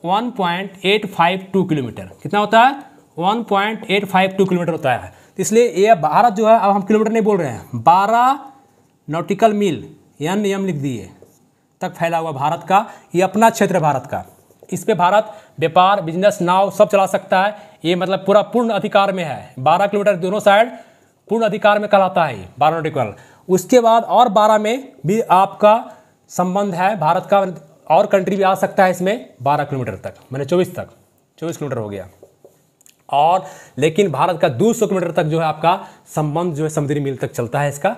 1.852 किलोमीटर। कितना होता है? 1.852 किलोमीटर होता है। इसलिए ये भारत जो है, अब हम किलोमीटर नहीं बोल रहे हैं, 12 नॉटिकल मील एम लिख दिए तक फैला हुआ भारत का, ये अपना क्षेत्र भारत का। इस पे भारत व्यापार, बिजनेस, नाव सब चला सकता है। ये मतलब पूरा पूर्ण अधिकार में है। 12 किलोमीटर दोनों साइड पूर्ण अधिकार में कहलाता है 12 नॉटिकल। उसके बाद और 12 में भी आपका संबंध है भारत का, और कंट्री भी आ सकता है इसमें 12 किलोमीटर तक, मैंने 24 किलोमीटर हो गया। और लेकिन भारत का 200 किलोमीटर तक जो है आपका संबंध जो है समुद्री मील तक चलता है। इसका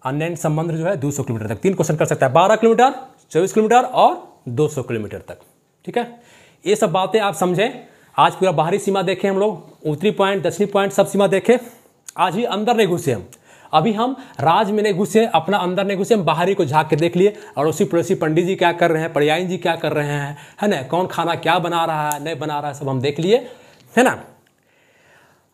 अन्य संबंध जो है 200 किलोमीटर तक। 3 क्वेश्चन कर सकता है, 12 किलोमीटर, 24 किलोमीटर और 200 किलोमीटर तक। ठीक है, ये सब बातें आप समझें। आज पूरा बाहरी सीमा देखें हम लोग, उत्तरी पॉइंट, दक्षिणी पॉइंट सब सीमा देखें। आज ही अंदर नहीं घुसे हम, अभी हम राज्य में नहीं घुसे, अपना अंदर नहीं घुसे, हम बाहरी को झाँक के देख लिए। अड़ोसी पड़ोसी पंडित जी क्या कर रहे हैं, पर्यायी जी क्या कर रहे हैं, है ना, कौन खाना क्या बना रहा है, नहीं बना रहा है, सब हम देख लिए, है ना।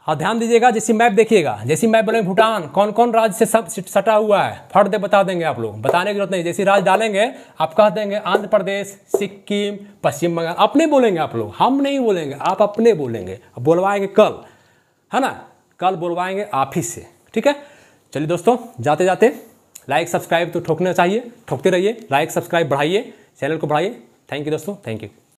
हाँ, ध्यान दीजिएगा, जैसी मैप देखिएगा, जैसी मैप बोलेंगे भूटान कौन कौन राज्य से सब सटा हुआ है, फट दे बता देंगे आप लोग, बताने की जरूरत नहीं। जैसी राज्य डालेंगे आप कह देंगे आंध्र प्रदेश, सिक्किम, पश्चिम बंगाल, अपने बोलेंगे आप लोग, हम नहीं बोलेंगे, आप अपने बोलेंगे। बोलवाएंगे कल, है ना, कल बोलवाएंगे आप ही से। ठीक है, चलिए दोस्तों, जाते जाते लाइक सब्सक्राइब तो ठोकना चाहिए, ठोकते रहिए, लाइक सब्सक्राइब बढ़ाइए, चैनल को बढ़ाइए। थैंक यू दोस्तों, थैंक यू।